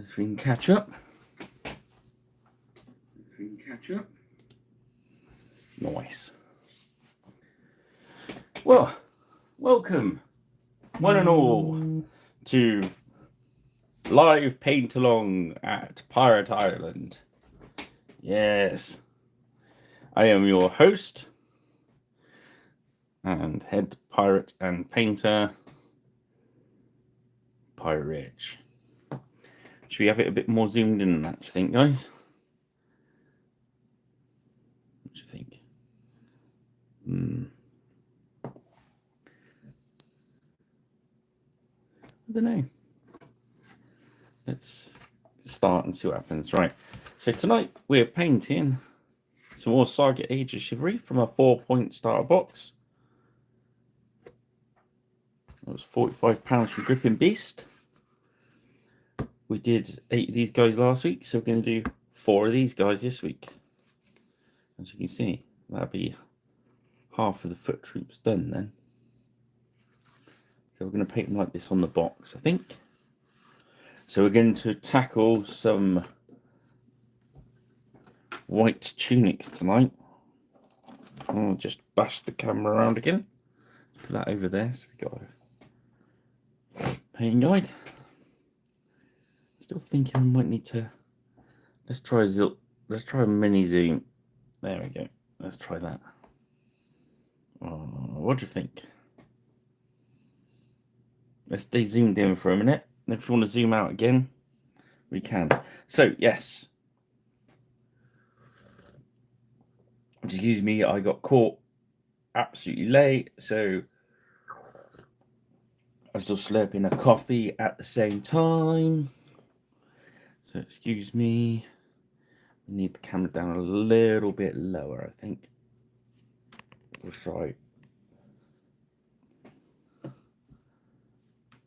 If we can catch up. Nice. Well, welcome, one and all, to live Paintalong at Pirate Island. Yes. I am your host and head pirate and painter, Pirate Rich. Should we have it a bit more zoomed in than that, do you think, guys? What do you think? I don't know. Let's start and see what happens. Right. So tonight we're painting some more Saga Age of Chivalry from a 4-point starter box. It was £45 from Gripping Beast. We did 8 of these guys last week, so we're going to do 4 of these guys this week. As you can see, that'll be half of the foot troops done then. So we're going to paint them like this on the box, I think. So we're going to tackle some white tunics tonight. I'll just bash the camera around again. Put that over there, so we got a painting guide. Still thinking we might need to. Let's try a mini zoom. There we go. Let's try that. What do you think? Let's stay zoomed in for a minute. And if you want to zoom out again, we can. So yes. Excuse me, I got caught absolutely late, so I'm still slurping a coffee at the same time. So excuse me. I need the camera down a little bit lower, I think. That's right.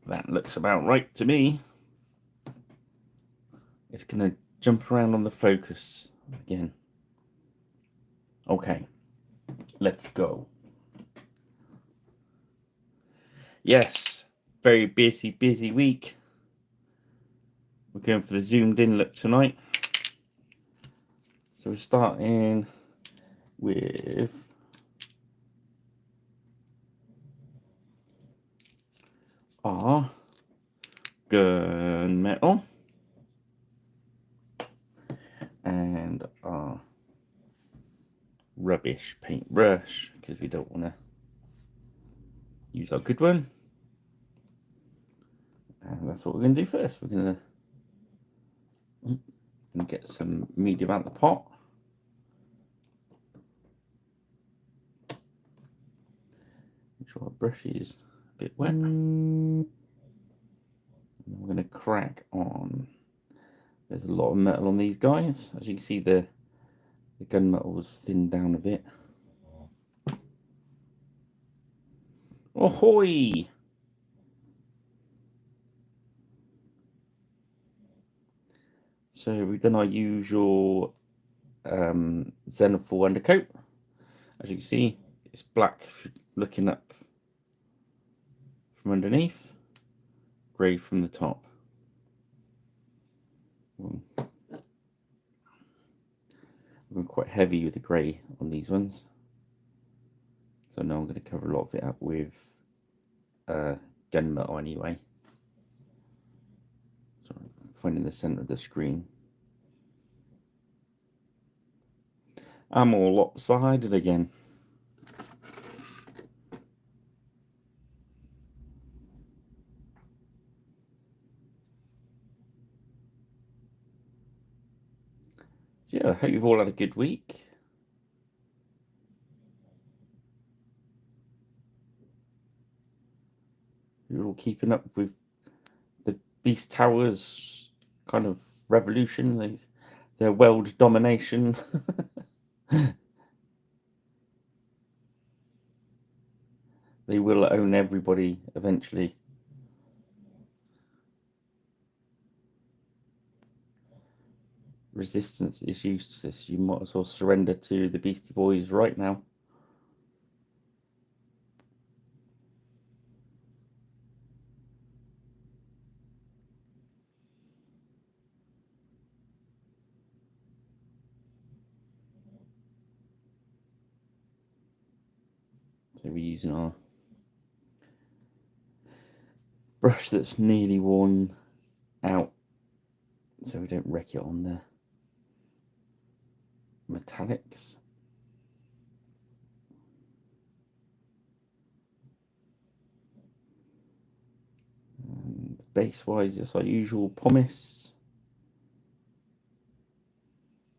That looks about right to me. It's going to jump around on the focus again. Okay, let's go. Yes, very busy week. We're going for the zoomed in look tonight. So we're starting with our gunmetal and our rubbish paintbrush, because we don't want to use our good one. And that's what we're going to do first. We're going to get some medium out the pot. Make sure our brush is a bit wet. And we're going to crack on. There's a lot of metal on these guys. As you can see, the gunmetal was thinned down a bit. Ahoy! So we've done our usual Zenithal undercoat. As you can see, it's black looking up from underneath, grey from the top. I'm quite heavy with the grey on these ones. So now I'm going to cover a lot of it up with gunmetal anyway. So I'm finding the centre of the screen. I'm all lopsided again. So yeah, I hope you've all had a good week. You're all keeping up with the Beast Towers kind of revolution, their world domination. They will own everybody eventually. Resistance is useless. You might as well surrender to the Beastie Boys right now. So we're using our brush that's nearly worn out so we don't wreck it on the metallics. And base wise, it's our usual pumice,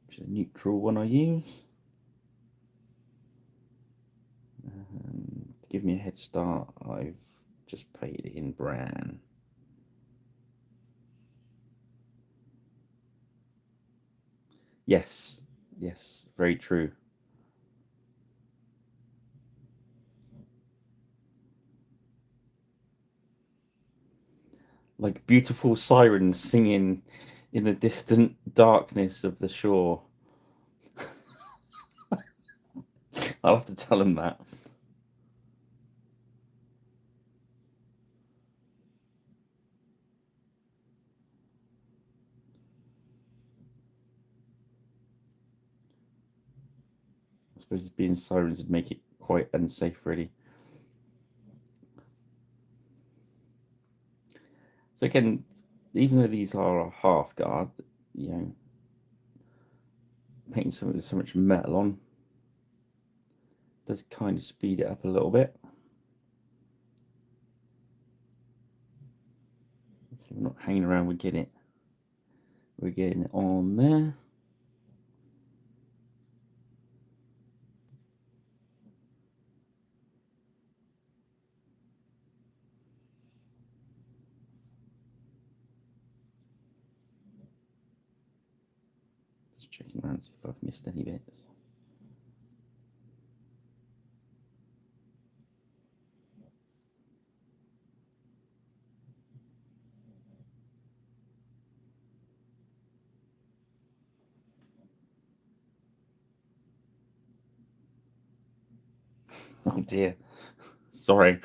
which is a neutral one I use. And to give me a head start, I've just painted it in brown. Yes, yes, very true. Like beautiful sirens singing in the distant darkness of the shore. I'll have to tell him that. I suppose being sirens would make it quite unsafe, really. So again, even though these are a half guard, you know, painting something with so much metal on does kind of speed it up a little bit. So we're not hanging around, we're getting it on there. Just checking around to see if I've missed any bits. Oh dear, sorry.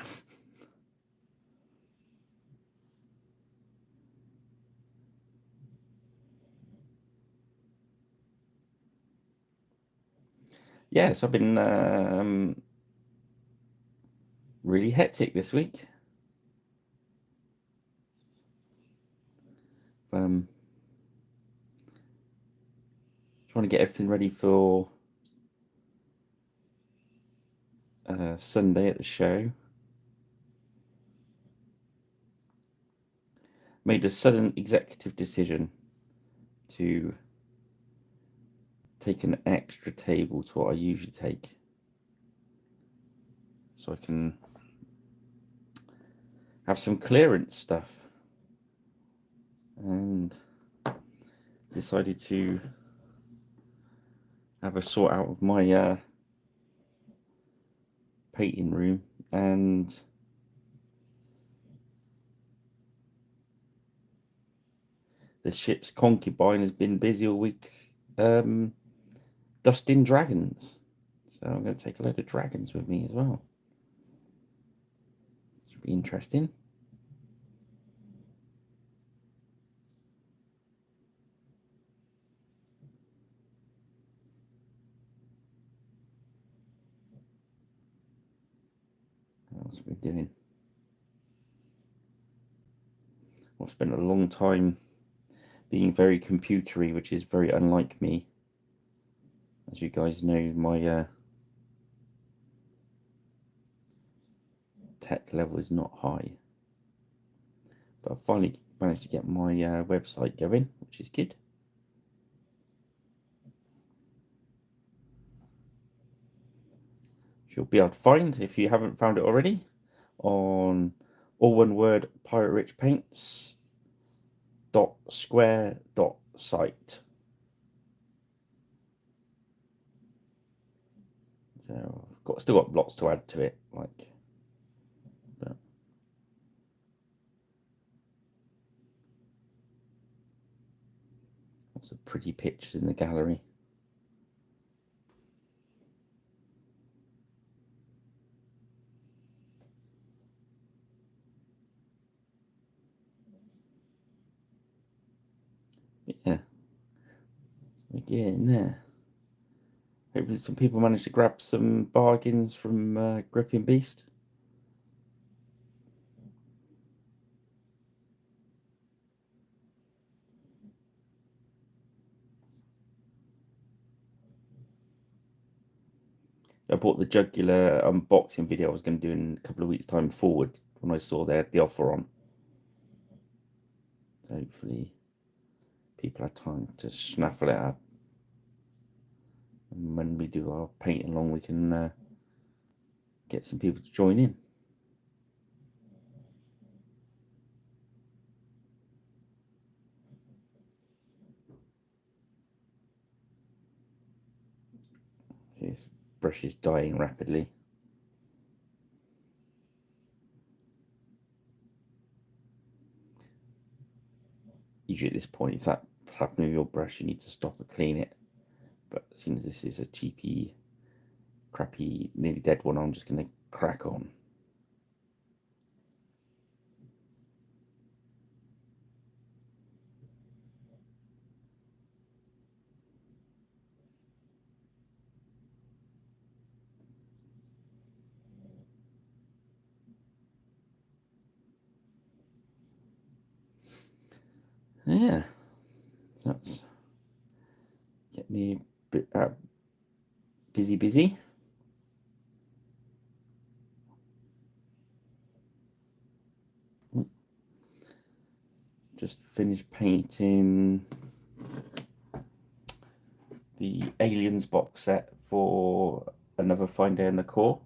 Yes, I've been really hectic this week. Trying to get everything ready for Sunday at the show. Made a sudden executive decision to take an extra table to what I usually take, so I can have some clearance stuff, and decided to have a sort out of my painting room, and the ship's concubine has been busy all week dusting dragons, so I'm going to take a load of dragons with me as well. Should be interesting. What else are we doing? I've spent a long time being very computery, which is very unlike me. As you guys know, my tech level is not high. But I finally managed to get my website going, which is good. You'll be able to find, if you haven't found it already, on all one word Pirate Rich Paints .square.site. So I've still got lots to add to it, but lots of pretty pictures in the gallery. Yeah, we're getting there. Hopefully some people managed to grab some bargains from Gripping Beast. I bought the jugular unboxing video I was going to do in a couple of weeks' time forward when I saw they had the offer on. So hopefully people had time to snaffle it up. And when we do our paint along, we can get some people to join in. This brush is dying rapidly. Usually at this point, if that happened with your brush, you need to stop and clean it. But as soon as this is a cheapy, crappy, nearly dead one, I'm just going to crack on. Yeah, so that's get me a bit busy. Just finished painting the Aliens box set for another Fine Day in the Core.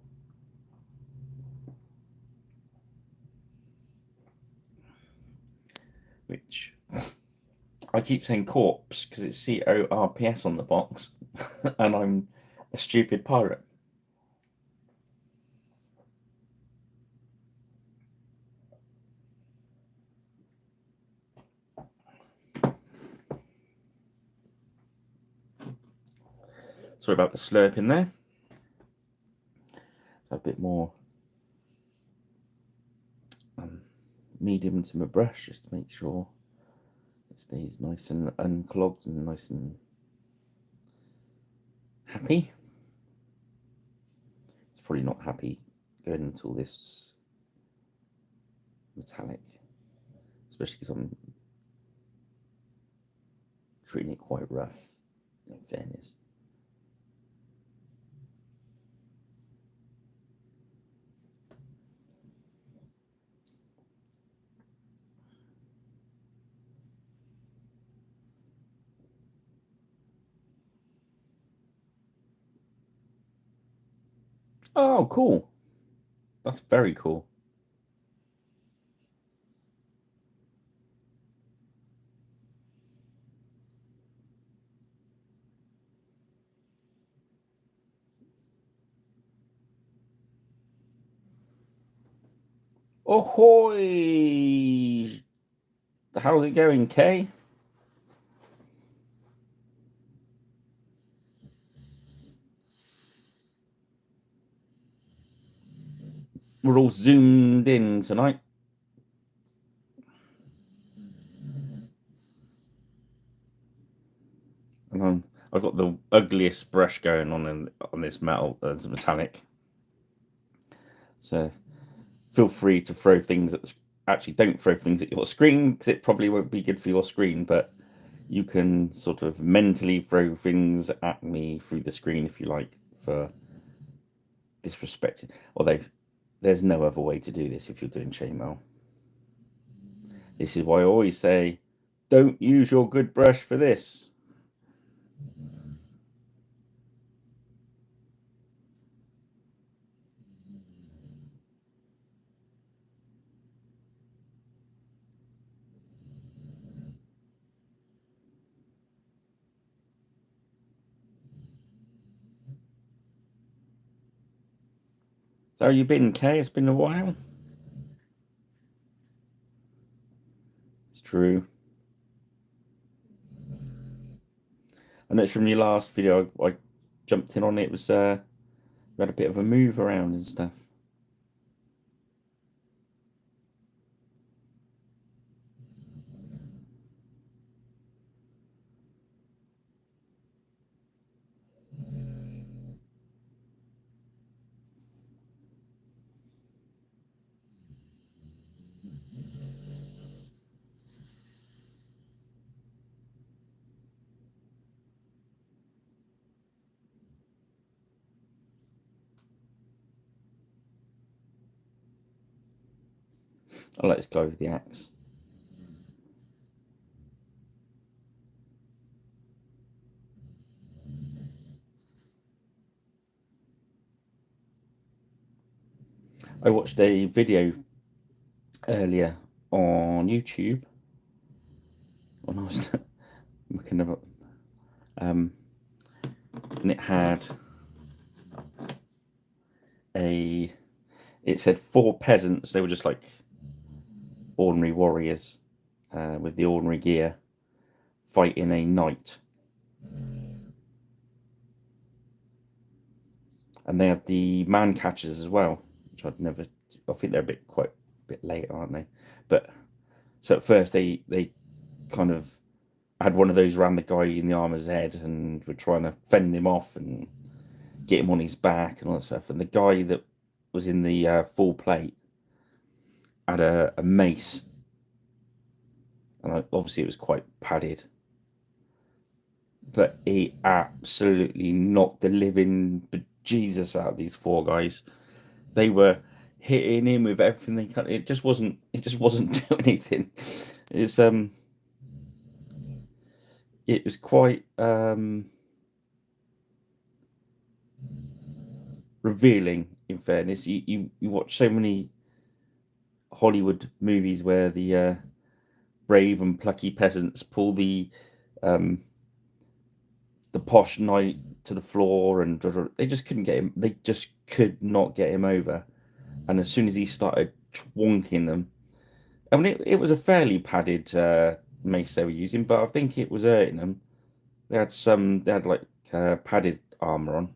Which I keep saying corpse because it's CORPS on the box, and I'm a stupid pirate. Sorry about the slurp in there. So a bit more medium to my brush just to make sure it stays nice and unclogged and nice and happy. It's probably not happy going into all this metallic, especially because I'm treating it quite rough, in fairness. Oh, cool. That's very cool. Ahoy! How's it going, Kay? We're all zoomed in tonight. And I've got the ugliest brush going on this metal that's metallic. So feel free to throw things at actually don't throw things at your screen because it probably won't be good for your screen, but you can sort of mentally throw things at me through the screen if you like for disrespecting. Although there's no other way to do this if you're doing chainmail. This is why I always say don't use your good brush for this. So how you been, Kay? It's been a while. It's true. I know from your last video I jumped in on it. It was we had a bit of a move around and stuff. I like this guy with the axe. I watched a video earlier on YouTube when I was looking at and it had it said 4 peasants. They were just like ordinary warriors with the ordinary gear fighting a knight, and they had the man catchers as well, which I'd never. I think they're quite a bit late, aren't they? But so at first they kind of had one of those around the guy in the armor's head and were trying to fend him off and get him on his back and all that stuff. And the guy that was in the full plate had a mace, and obviously it was quite padded. But he absolutely knocked the living bejesus out of these 4 guys. They were hitting him with everything they could. It just wasn't. It just wasn't doing anything. It's It was quite revealing. In fairness, you watch so many Hollywood movies where the brave and plucky peasants pull the posh knight to the floor, and they just couldn't get him. They just could not get him over. And as soon as he started twonking them, I mean, it was a fairly padded mace they were using, but I think it was hurting them. They had like padded armor on,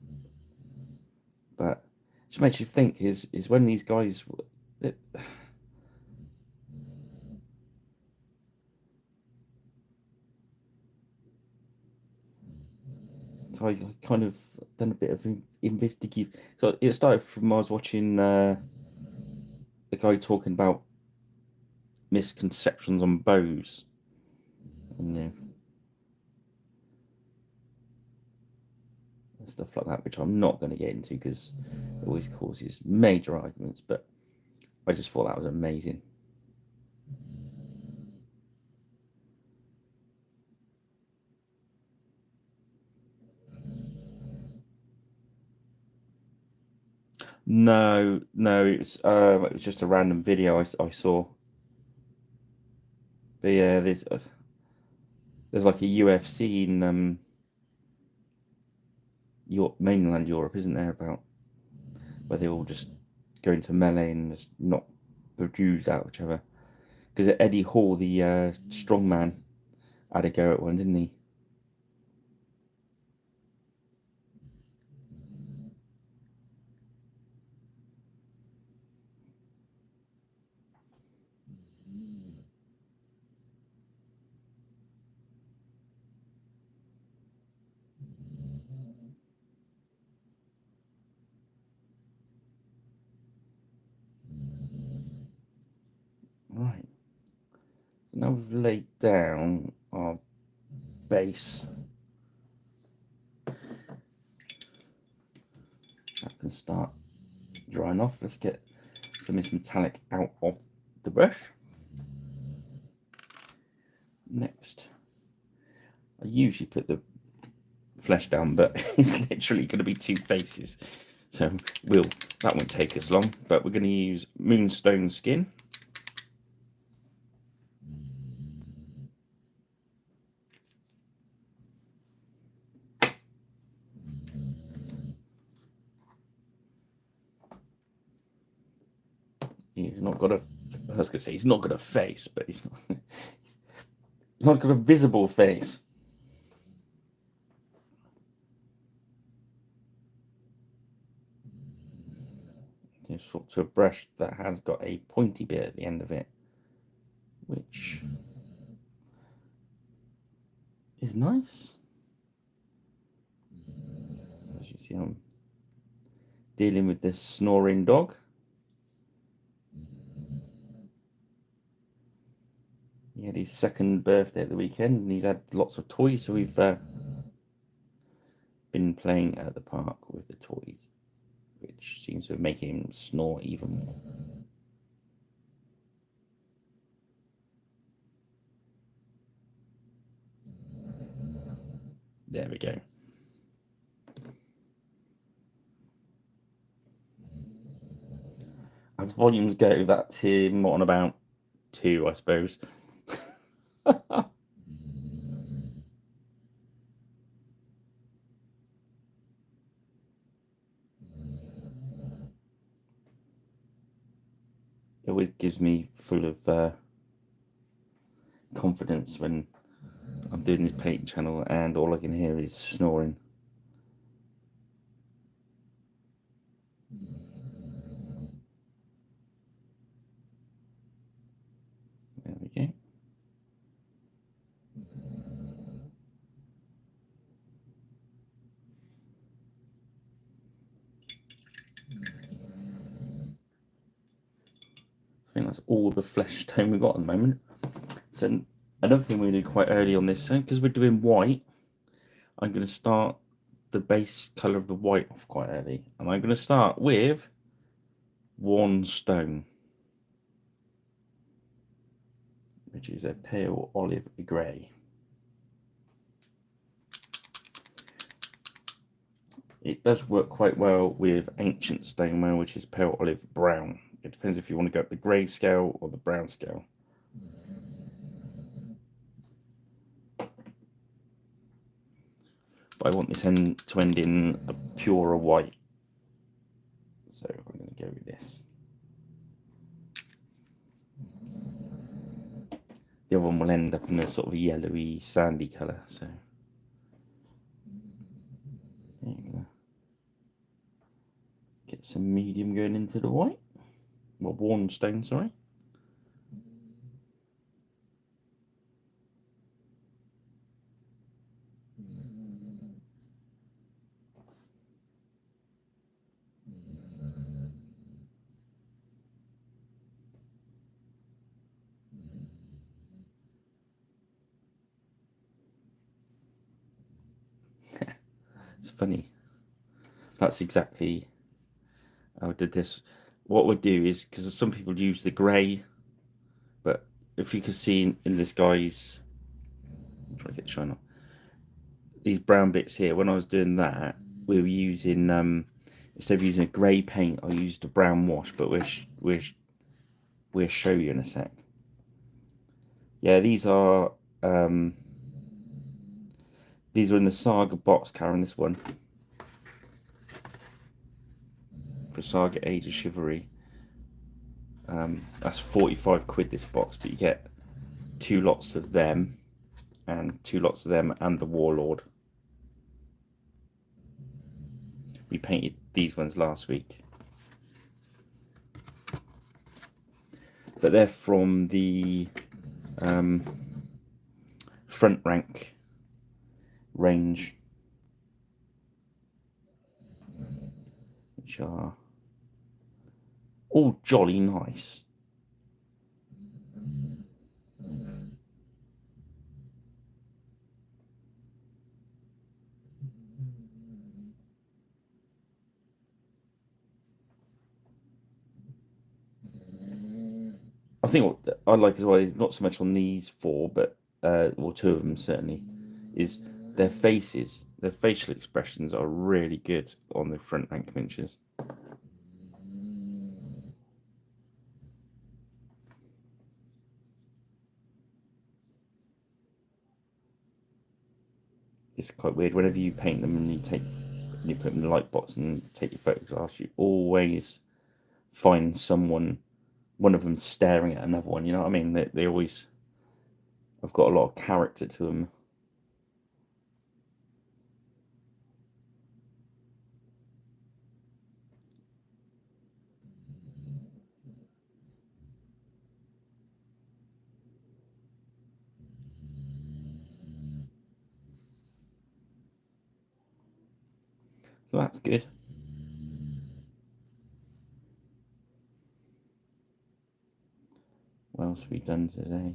but it just makes you think is when these guys. It, so I kind of done a bit of investigative. So it started from I was watching the guy talking about misconceptions on bows, and and stuff like that, which I'm not going to get into because it always causes major arguments. But I just thought that was amazing. No, no, it was just a random video I saw. But yeah, there's like a UFC in mainland Europe, isn't there? About where they all just go into melee and just knock the Jews out of each other. Because Eddie Hall, the strongman, had a go at one, didn't he? Right. So now we've laid down our base. That can start drying off. Let's get some of this metallic out of the brush. Next, I usually put the flesh down, but it's literally going to be 2 faces. So that won't take us long, but we're going to use moonstone skin. He's not got a. I was going to say he's not got a face, but he's not got a visible face. Swap to a brush that has got a pointy bit at the end of it, which is nice. As you see, I'm dealing with this snoring dog. He had his 2nd birthday at the weekend, and he's had lots of toys, so we've been playing at the park with the toys, which seems to make him snore even more. There we go. As volumes go, that's him on about 2, I suppose. It always gives me full of confidence when I'm doing this paint channel and all I can hear is snoring. There we go. I think that's all the flesh tone we've got at the moment. So another thing we did quite early on this, because we're doing white, I'm going to start the base colour of the white off quite early. And I'm going to start with 1 stone, which is a pale olive grey. It does work quite well with ancient stoneware, which is pale olive brown. It depends if you want to go up the grey scale or the brown scale. But I want this end to end in a purer white. So I'm going to go with this. The other one will end up in a sort of yellowy, sandy colour. So get some medium going into the white. Well, worn stone, sorry. It's funny. That's exactly how I did this. What we'll do is, because some people use the grey, but if you can see in this guy's, I'm trying to get shine on, these brown bits here, when I was doing that, we were using, instead of using a grey paint, I used a brown wash, but we'll show you in a sec. Yeah, these are in the Saga box, Karen, this one. For Saga Age of Chivalry. That's 45 quid this box, but you get 2 lots of them and 2 lots of them and the Warlord. We painted these ones last week. But they're from the front rank range, which are all jolly nice. I think what I like as well is not so much on these 4, but or 2 of them certainly, is their faces. Their facial expressions are really good on the front rank miniatures. It's quite weird. Whenever you paint them and you put them in the light box and take your photographs, you always find one of them staring at another one. You know what I mean? They always have got a lot of character to them. So that's good. What else have we done today?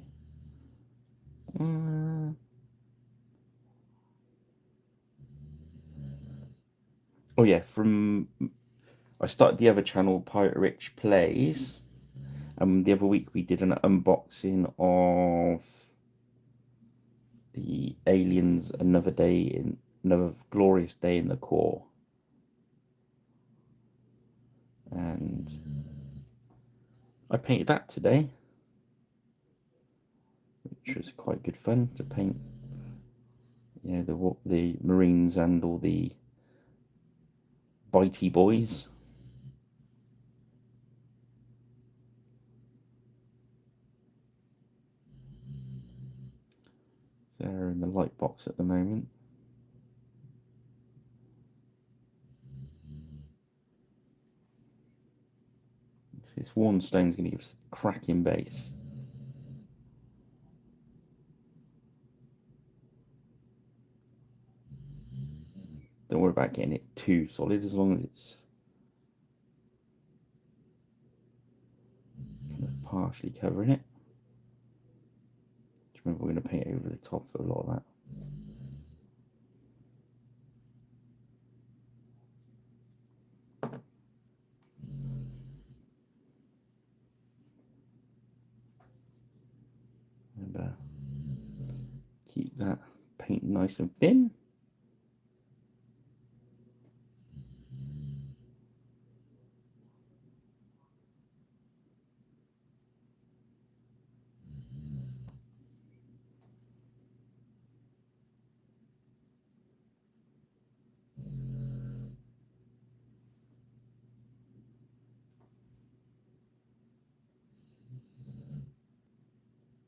Oh yeah, I started the other channel, Pirate Rich Plays, and the other week we did an unboxing of the Aliens Another Day another glorious day in the Corps. And I painted that today, which was quite good fun to paint. You know, the Marines and all the bitey boys. They're in the light box at the moment. This Warnstone's going to give us a cracking base. Don't worry about getting it too solid, as long as it's kind of partially covering it. Just remember, we're going to paint over the top of a lot of that. And keep that paint nice and thin.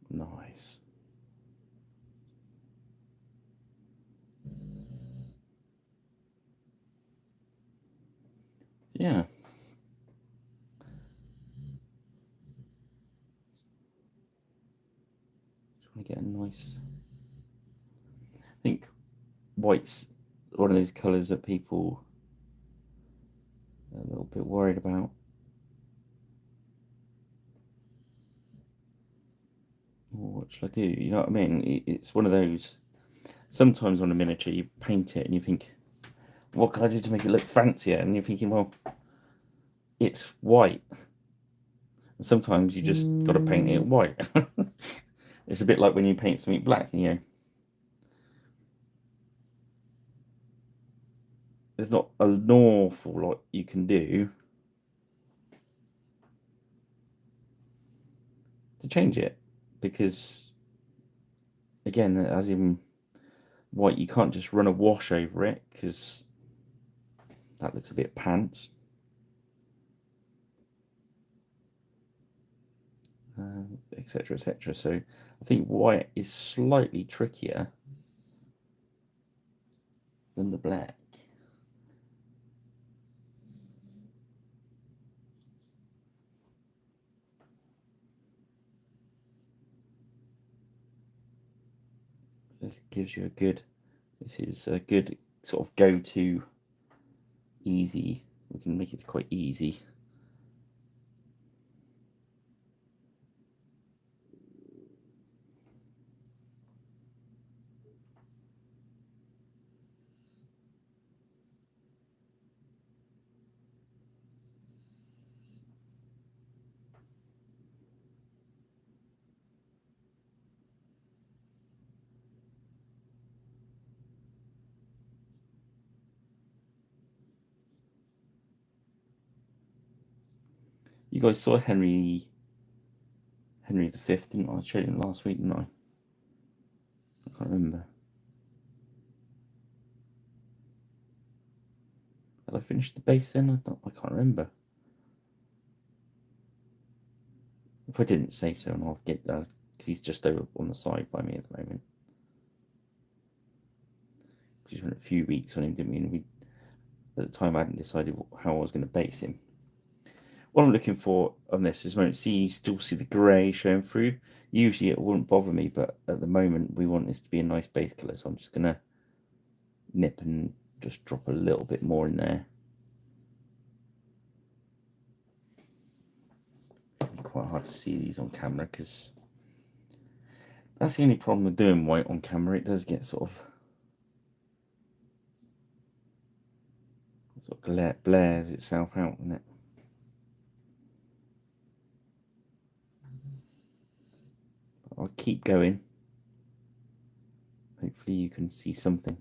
Nice. Yeah. Just want to get a nice. I think white's one of those colours that people are a little bit worried about. What should I do? You know what I mean? It's one of those. Sometimes on a miniature, you paint it and you think, what can I do to make it look fancier? And you're thinking, well, it's white. And sometimes you just got to paint it white. It's a bit like when you paint something black, you know. There's not an awful lot you can do to change it, because, again, as in white, you can't just run a wash over it, because that looks a bit pants. Etc, etc. So I think white is slightly trickier than the black. This gives you this is a good sort of go-to easy. We can make it quite easy. You guys saw Henry V, didn't I? I showed him last week, didn't I? I can't remember. Had I finished the base then? I can't remember. If I didn't say so, and I'll get that, because he's just over on the side by me at the moment. We spent a few weeks on him, didn't we? And at the time, I hadn't decided how I was going to base him. What I'm looking for on this is, you still see the grey showing through. Usually it wouldn't bother me, but at the moment we want this to be a nice base colour, so I'm just going to nip and just drop a little bit more in there. Quite hard to see these on camera, because that's the only problem with doing white on camera. It does get sort of blares itself out, doesn't it? I'll keep going. Hopefully you can see something.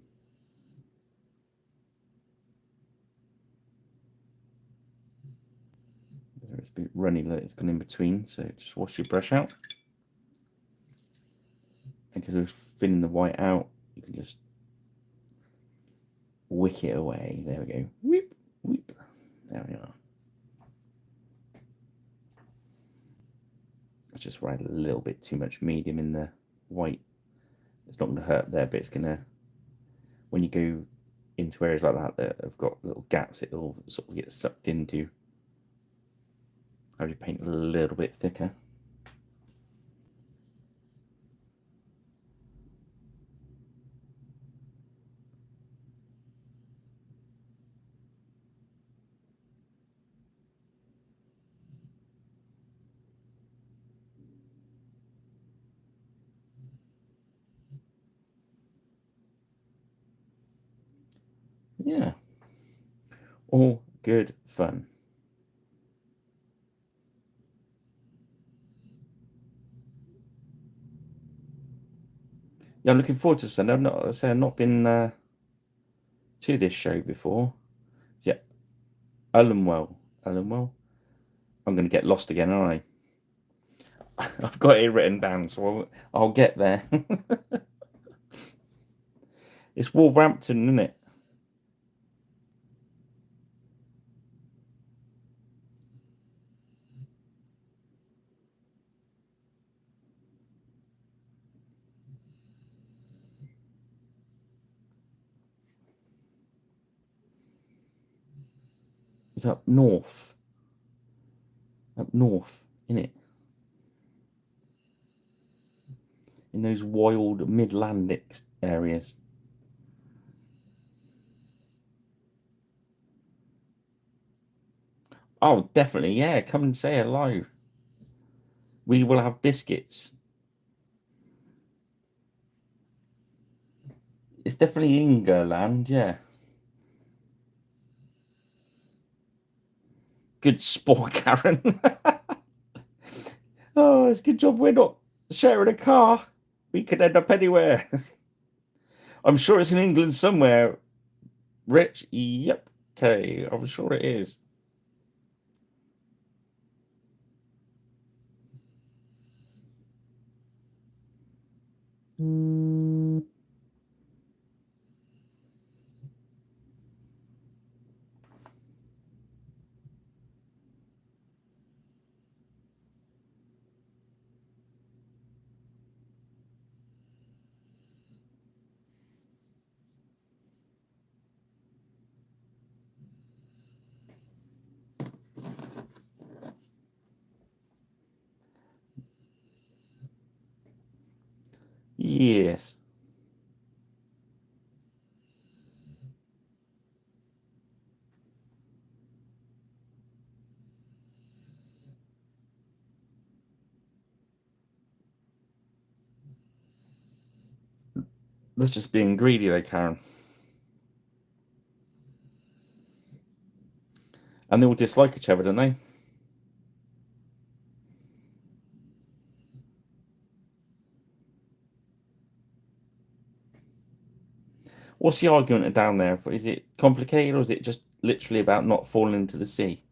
runny that it's gone in between. So just wash your brush out. And because we're thinning the white out, you can just wick it away. There we go. Whip, whip. There we are. Let's just write a little bit too much medium in the white. It's not going to hurt there, but it's going to, when you go into areas like that have got little gaps, it'll sort of get sucked into. Have you paint a little bit thicker? Yeah. All good fun. Yeah, I'm looking forward to Sunday. I've not been to this show before. Yeah, Ullenwell. Ullenwell. I'm going to get lost again, aren't I? I've got it written down, so I'll get there. It's Wolverhampton, isn't it? It's up north. Up north, isn't it? In those wild Midlandic areas. Oh, definitely, yeah. Come and say hello. We will have biscuits. It's definitely Ingerland, yeah. Good sport, Karen. Oh, it's a good job we're not sharing a car. We could end up anywhere. I'm sure it's in England somewhere. Rich? Yep. Okay, I'm sure it is. Yes. That's just being greedy, though, Karen. And they all dislike each other, don't they? What's the argument down there? Is it complicated or is it just literally about not falling into the sea?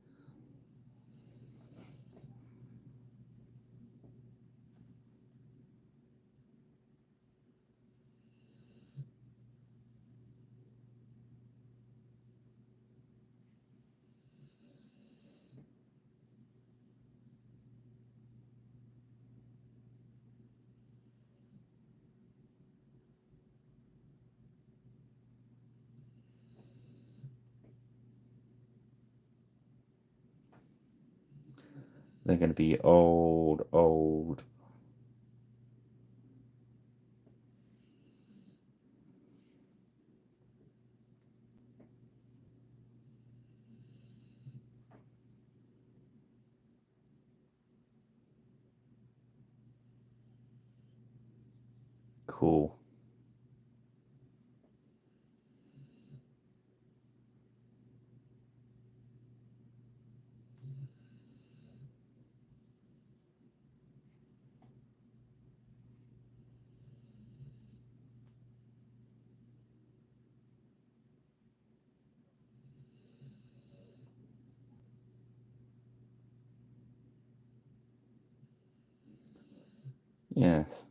They're going to be old, old. Cool. Yes.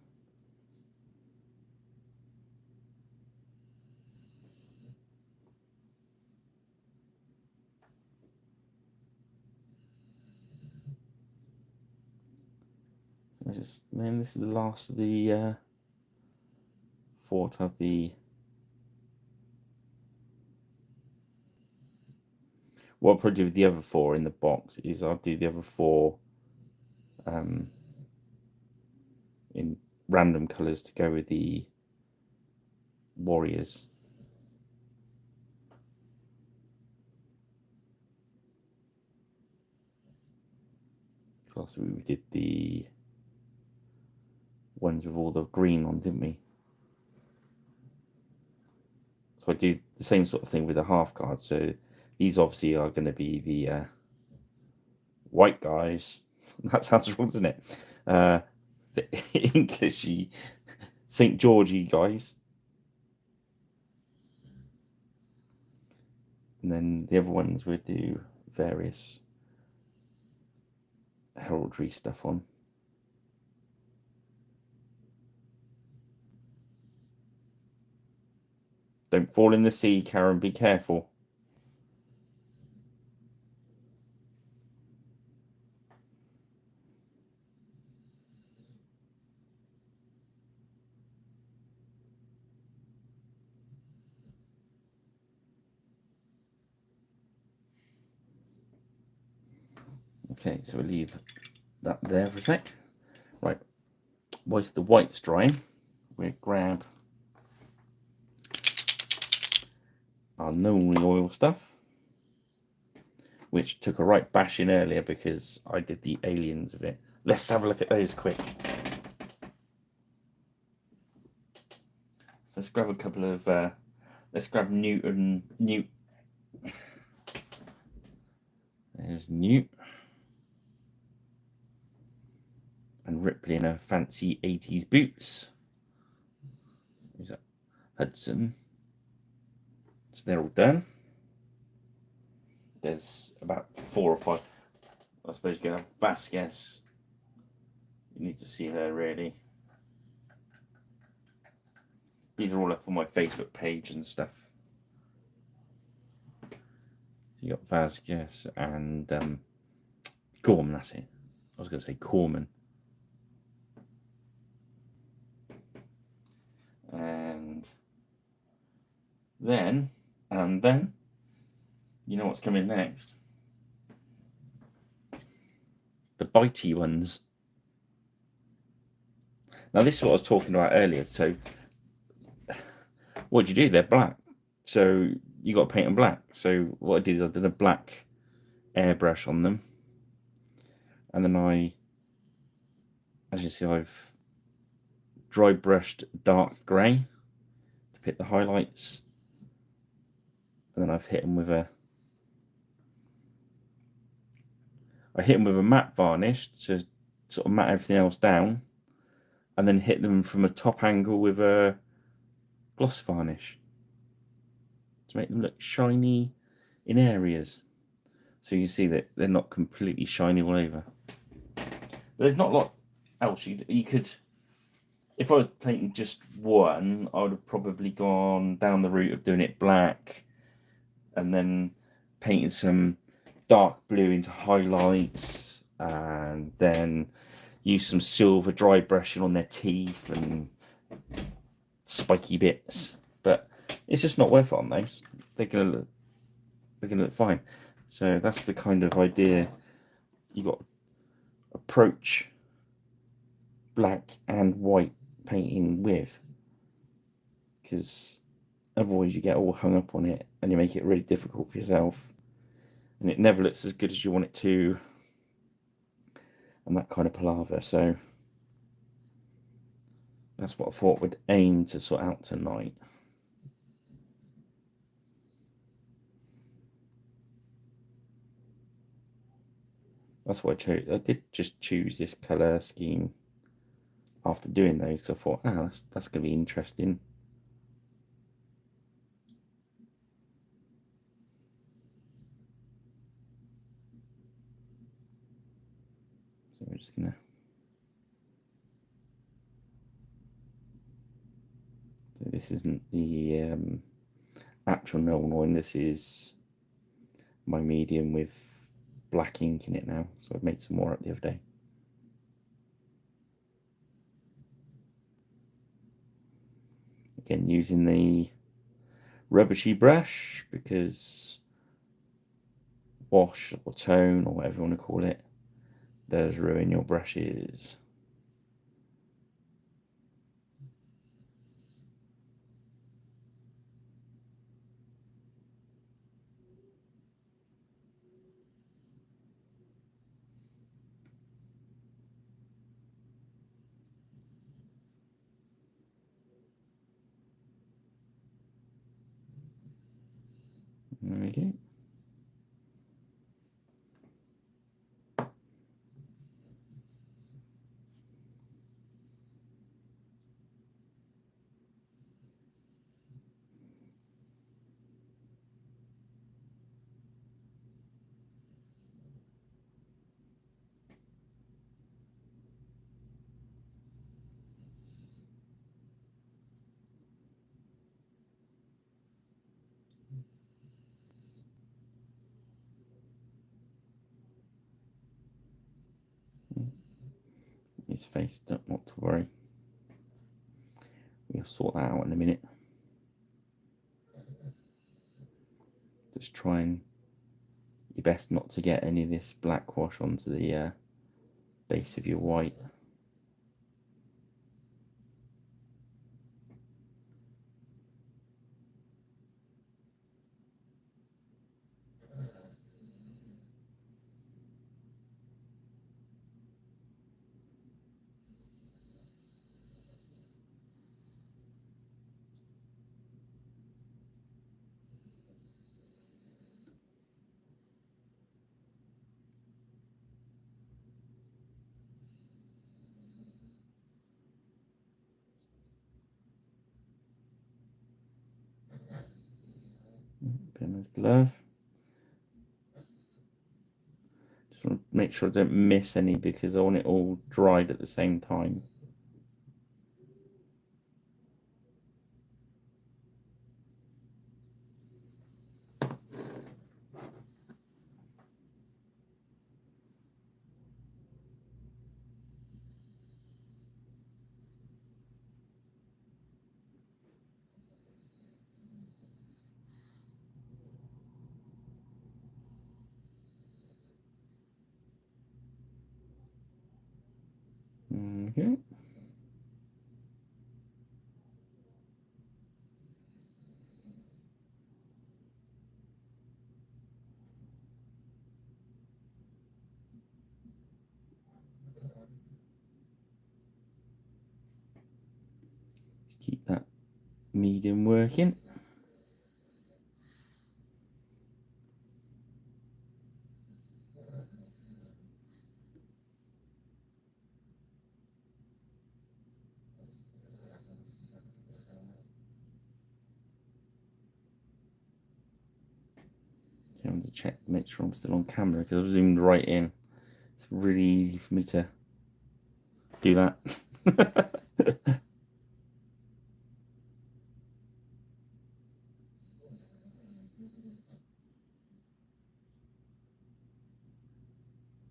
So then this is the last of the 4 to have the. What I'll probably do with the other 4 in the box is I'll do the other 4 in random colours to go with the warriors. Last week we did the ones with all the green on, didn't we? So I do the same sort of thing with the half card. So these obviously are going to be the white guys. That sounds wrong, doesn't it? The Englishy St. Georgey guys. And then the other ones we do various heraldry stuff on. Don't fall in the sea, Karen. Be careful. Okay, so we'll leave that there for a sec. Right, whilst the white's drying, we'll grab our Noli oil stuff, which took a right bash in earlier because I did the aliens of it. Let's have a look at those quick. So let's grab a couple of, let's grab Newt. There's Newt. And Ripley in her fancy 80s boots. Who's that? Hudson. So they're all done. There's about 4 or 5. I suppose you're going to have Vasquez. You need to see her really. These are all up on my Facebook page and stuff. You got Vasquez and Gorman, that's it. I was going to say Corman. And then, you know what's coming next? The bitey ones. Now this is what I was talking about earlier. So what do you do? They're black. So you got to paint them black. So what I did is I did a black airbrush on them. And then as you see, I've dry brushed dark grey to pick the highlights. And then I've hit them with a matte varnish to sort of matte everything else down, and then hit them from a top angle with a gloss varnish to make them look shiny in areas. So you see that they're not completely shiny all over. But there's not a lot else you could. If I was painting just one, I would have probably gone down the route of doing it black, and then painting some dark blue into highlights, and then use some silver dry brushing on their teeth and spiky bits. But it's just not worth it on those. They're gonna look fine. So that's the kind of idea you got to approach black and white painting with, because otherwise you get all hung up on it and you make it really difficult for yourself, and it never looks as good as you want it to, and that kind of palaver. So that's what I thought would aim to sort out tonight. That's why I chose. I did just choose this colour scheme after doing those, because I thought, that's going to be interesting. So we're just going to this isn't the actual Nil Oil. This is my medium with black ink in it now. So I've made some more up the other day. Again, using the rubbishy brush because wash or tone or whatever you want to call it does ruin your brushes. There we go. His face, not to worry. We'll sort that out in a minute. Just try and your best not to get any of this black wash onto the base of your white. Put in his glove. Just want to make sure I don't miss any because I want it all dried at the same time. Okay. Just keep that medium working. I have to check, make sure I'm still on camera because I've zoomed right in. It's really easy for me to do that.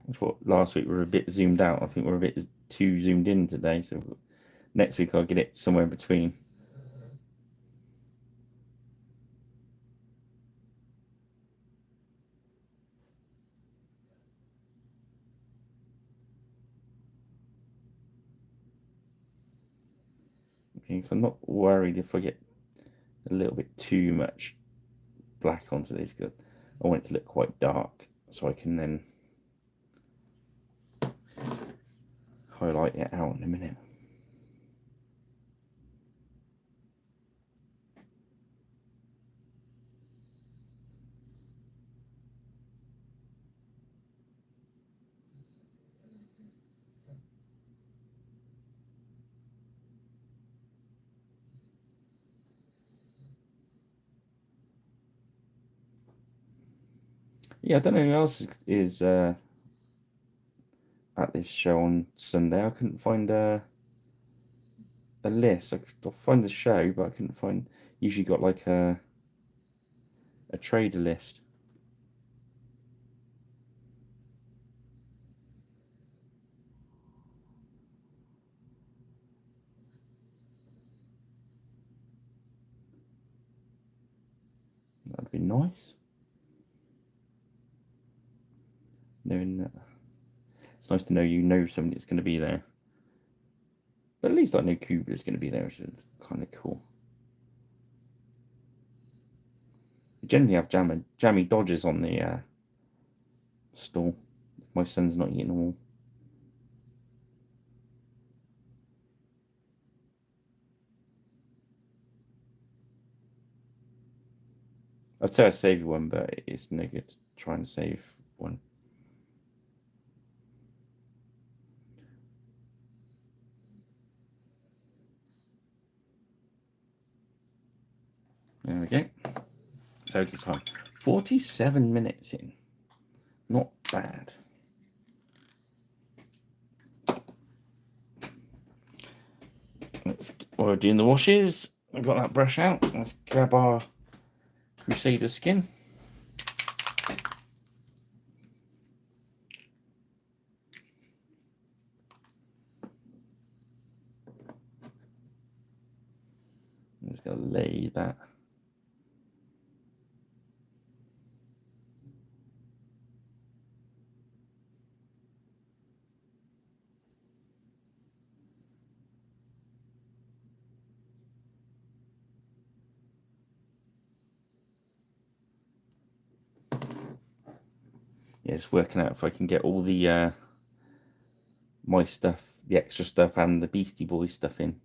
I thought last week we were a bit zoomed out. I think we're a bit too zoomed in today. So next week I'll get it somewhere in between. Okay, so I'm not worried if I get a little bit too much black onto this because I want it to look quite dark so I can then highlight it out in a minute. Yeah, I don't know who else is at this show on Sunday. I couldn't find a list. I'll find the show, but I couldn't find. Usually got like a trader list. That'd be nice. Knowing that, it's nice to know you know something that's going to be there. But at least I know Cuba is going to be there, which is kind of cool. We generally have jammy dodgers on the stall. My son's not eating them all. I'd say I save one, but it's no good trying to save one. There we go. So it's time. 47 minutes in. Not bad. While we're doing the washes, I've got that brush out. Let's grab our Crusader skin. I'm just going to lay that. Yeah, just working out if I can get all the my stuff, the extra stuff, and the Beastie Boys stuff in.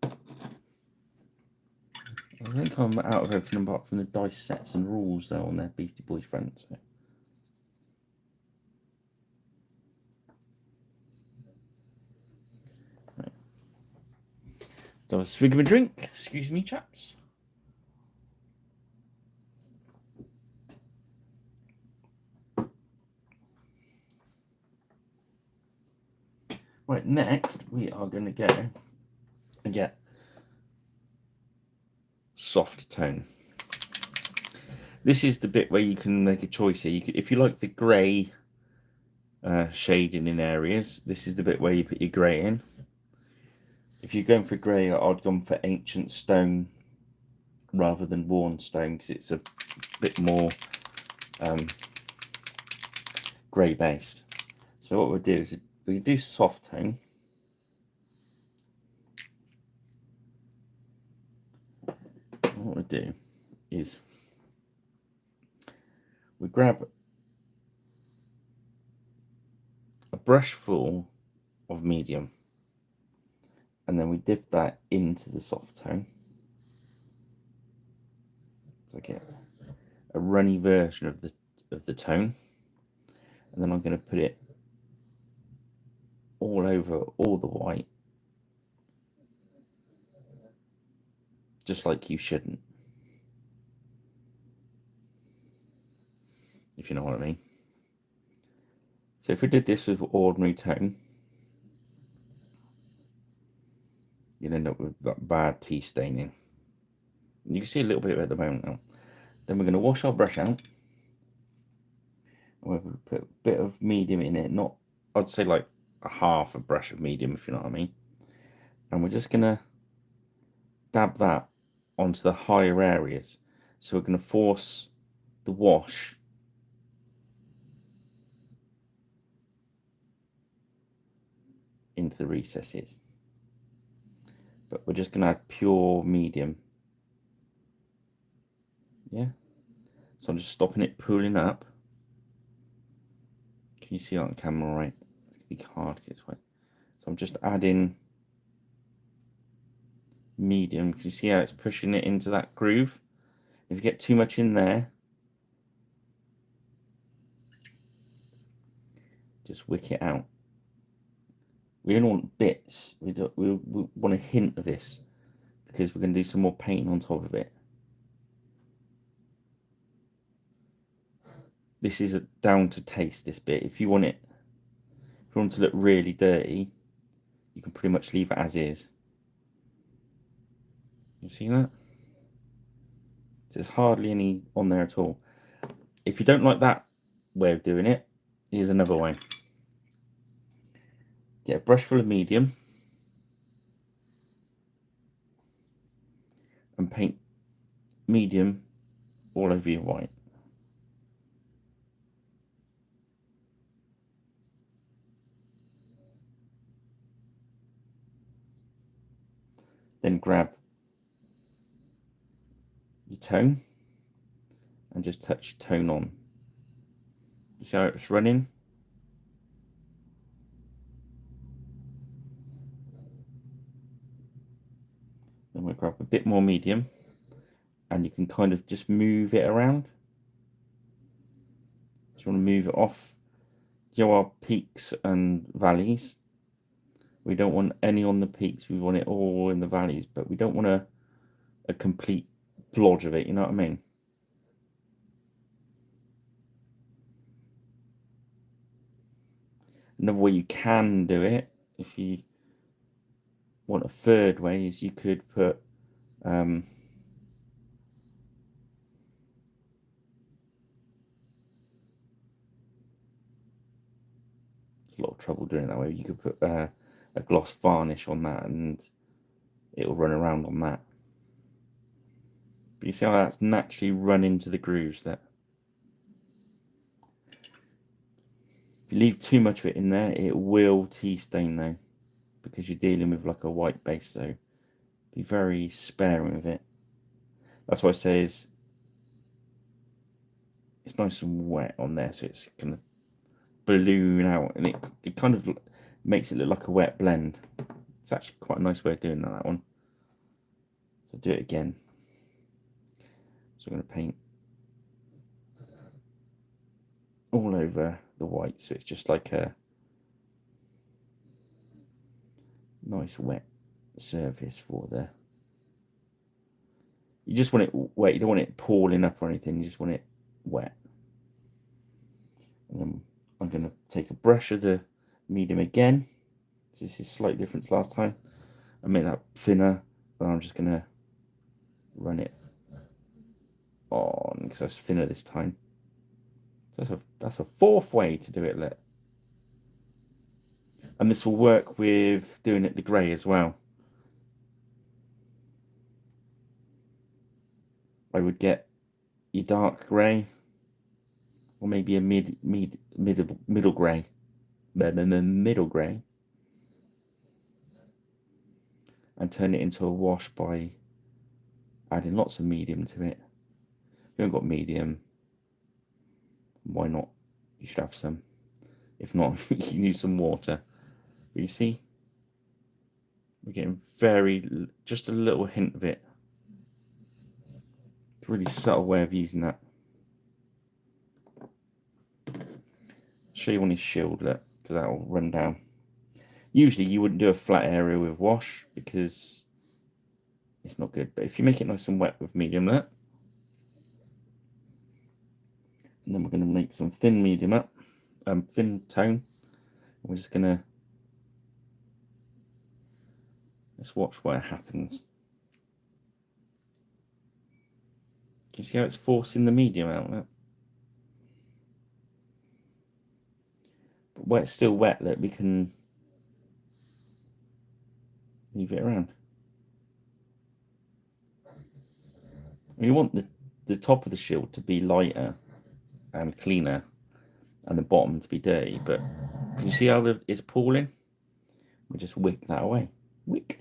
I think I'm out of everything apart from the dice sets and rules though on their Beastie Boys front. So. Right. So a swig of a drink. Excuse me, chaps. Right, next we are going to go and get soft tone. This is the bit where you can make a choice here. If you like the grey shading in areas, this is the bit where you put your grey in. If you're going for grey, I'd gone for ancient stone rather than worn stone because it's a bit more grey based. So what we'll do is we do soft tone. What we'll do is we grab a brush full of medium and then we dip that into the soft tone. So I get a runny version of the tone, and then I'm going to put it all over all the white, just like you shouldn't, if you know what I mean. So if we did this with ordinary tone, you'd end up with that bad tea staining. You can see a little bit at the moment now. Then we're going to wash our brush out. We'll put a bit of medium in it, not, I'd say like a half a brush of medium, if you know what I mean. And we're just going to dab that onto the higher areas. So we're going to force the wash into the recesses. But we're just going to add pure medium. Yeah. So I'm just stopping it pooling up. Can you see that on camera right? It's going to be hard to get this way. So I'm just adding medium. Can you see how it's pushing it into that groove? If you get too much in there, just wick it out. We don't want bits. We want a hint of this because we're going to do some more painting on top of it. This is down to taste, this bit. If you want it you want to look really dirty, you can pretty much leave it as is. You see that? There's hardly any on there at all. If you don't like that way of doing it, here's another way. Get a brush full of medium and paint medium all over your white. Then grab your tone and just touch tone on. You see how it's running? Then we'll grab a bit more medium and you can kind of just move it around. So you want to move it off our peaks and valleys. We don't want any on the peaks, we want it all in the valleys, but we don't want a complete blodge of it, you know what I mean? Another way you can do it, if you want a third way, is you could put it's a lot of trouble doing it that way. You could put a gloss varnish on that and it'll run around on that. But you see how that's naturally run into the grooves there. If you leave too much of it in there, it will tea stain though, because you're dealing with like a white base, so be very sparing with it. That's why I say is it's nice and wet on there, so it's gonna balloon out, and it kind of makes it look like a wet blend. It's actually quite a nice way of doing that one. So do it again. So I'm going to paint all over the white, so it's just like a nice wet surface for the. You just want it wet. You don't want it pooling up or anything. You just want it wet. And then I'm going to take a brush of the medium again. So this is slightly different to last time. I make that thinner, and I'm just going to run it on because it's thinner this time. So that's a fourth way to do it, look. And this will work with doing it the grey as well. I would get your dark grey, or maybe a middle grey, middle grey, and turn it into a wash by adding lots of medium to it. If you haven't got medium, why not? You should have some. If not, you can use some water. But you see, we're getting just a little hint of it. It's a really subtle way of using that. Show you on his shield, look, because that will run down. Usually you wouldn't do a flat area with wash because it's not good, but if you make it nice and wet with medium, look, and then we're going to make some thin medium up, thin tone. We're just going to let's watch what happens. Can you see how it's forcing the medium out? Look? But where it's still wet, look, we can move it around. We want the top of the shield to be lighter and cleaner, and the bottom to be dirty. But can you see how it's pooling? We just wick that away. Wick.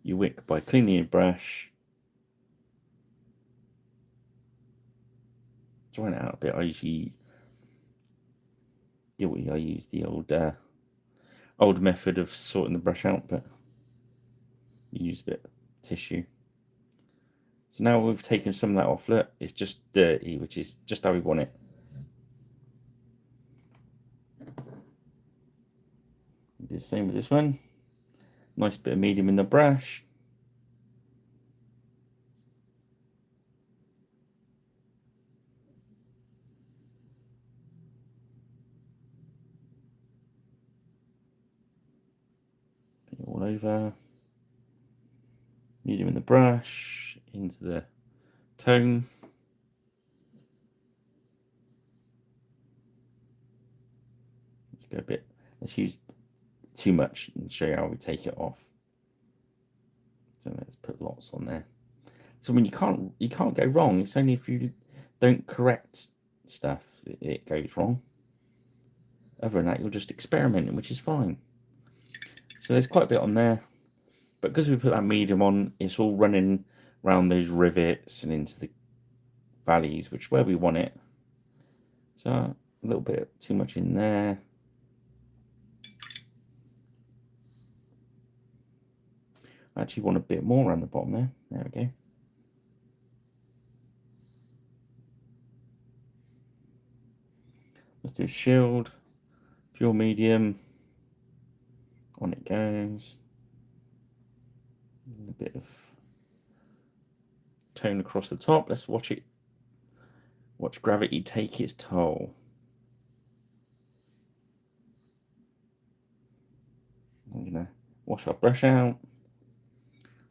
You wick by cleaning your brush, drying it out a bit. I usually I use the old method of sorting the brush out, but you use a bit of tissue. So now we've taken some of that off. Look, it's just dirty, which is just how we want it. Do the same with this one. Nice bit of medium in the brush. over, medium in the brush, into the tone. Let's go a bit, let's use too much and show you how we take it off. So let's put lots on there. So when you can't go wrong. It's only if you don't correct stuff that it goes wrong. Other than that, you're just experimenting, which is fine. So there's quite a bit on there, but because we put that medium on, it's all running around those rivets and into the valleys, which is where we want it. So a little bit too much in there. I actually want a bit more around the bottom there. There we go. Let's do shield, pure medium. On it goes. A bit of tone across the top. Let's watch it. Watch gravity take its toll. I'm gonna wash our brush out.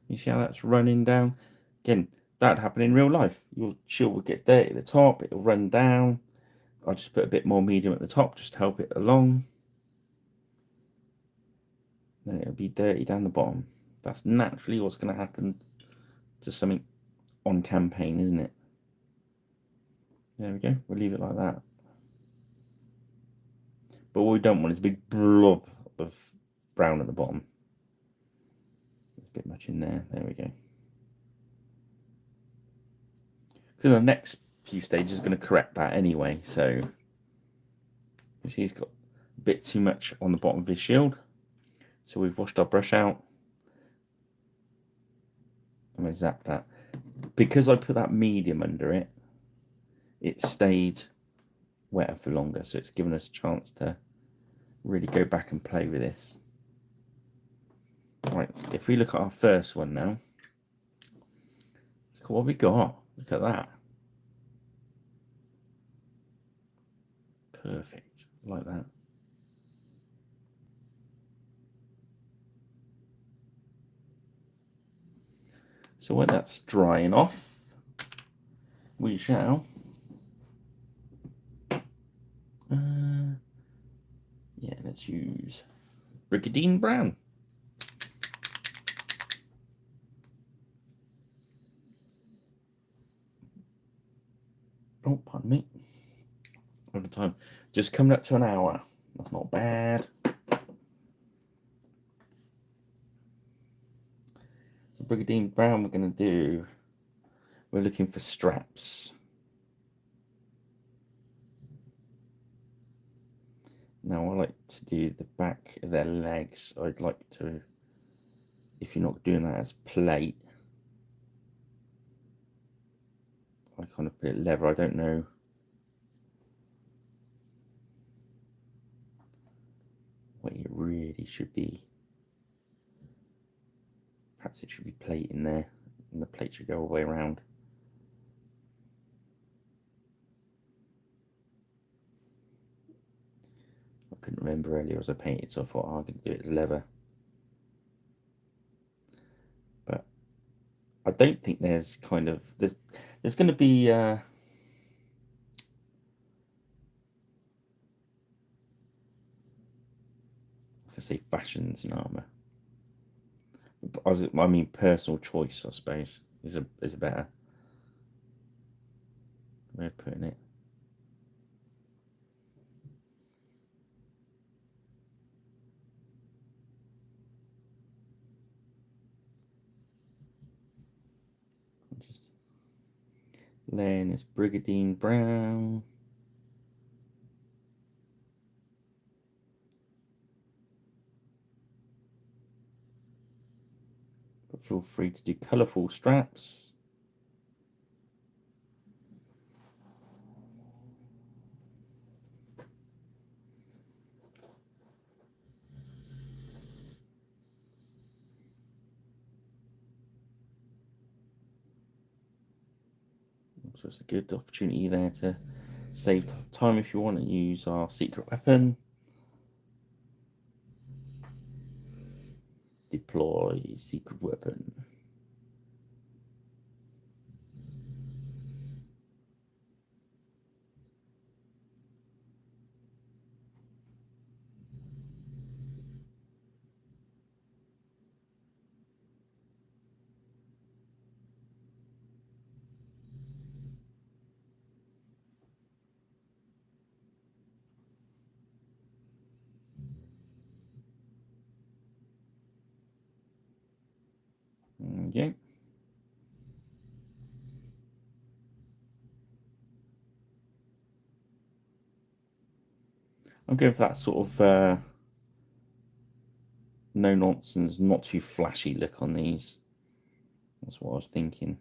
You see how that's running down? Again, that'd happen in real life. Your shield would get dirty at the top, it'll run down. I'll just put a bit more medium at the top just to help it along. Then it'll be dirty down the bottom. That's naturally what's going to happen to something on campaign, isn't it? There we go. We'll leave it like that. But what we don't want is a big blob of brown at the bottom. There's a bit much in there. There we go. So the next few stages is going to correct that anyway. So you see he's got a bit too much on the bottom of his shield. So we've washed our brush out. I'm going to zap that. Because I put that medium under it, it stayed wetter for longer. So it's given us a chance to really go back and play with this. Right, if we look at our first one now, look at what we got. Look at that. Perfect, like that. So when that's drying off, we shall yeah, let's use Brigandine Brown. Oh, pardon me. All the time. Just coming up to an hour. That's not bad. So Brigandine Brown we're going to do, we're looking for straps. Now I like to do the back of their legs. I'd like to, if you're not doing that as plate, I kind of put it leather. I don't know what it really should be. Perhaps it should be plate in there, and the plate should go all the way around. I couldn't remember earlier as I painted, so I thought, oh, I could do it as leather. But I don't think there's kind of, there's going to be I was going to say fashions in armour. I mean personal choice, I suppose, is a better way of putting it. I'm just laying this Brigandine Brown. But feel free to do colourful straps. So it's a good opportunity there to save time if you want to use our secret weapon. Deploy secret weapon. Okay. I'm going for that sort of no nonsense, not too flashy look on these. That's what I was thinking.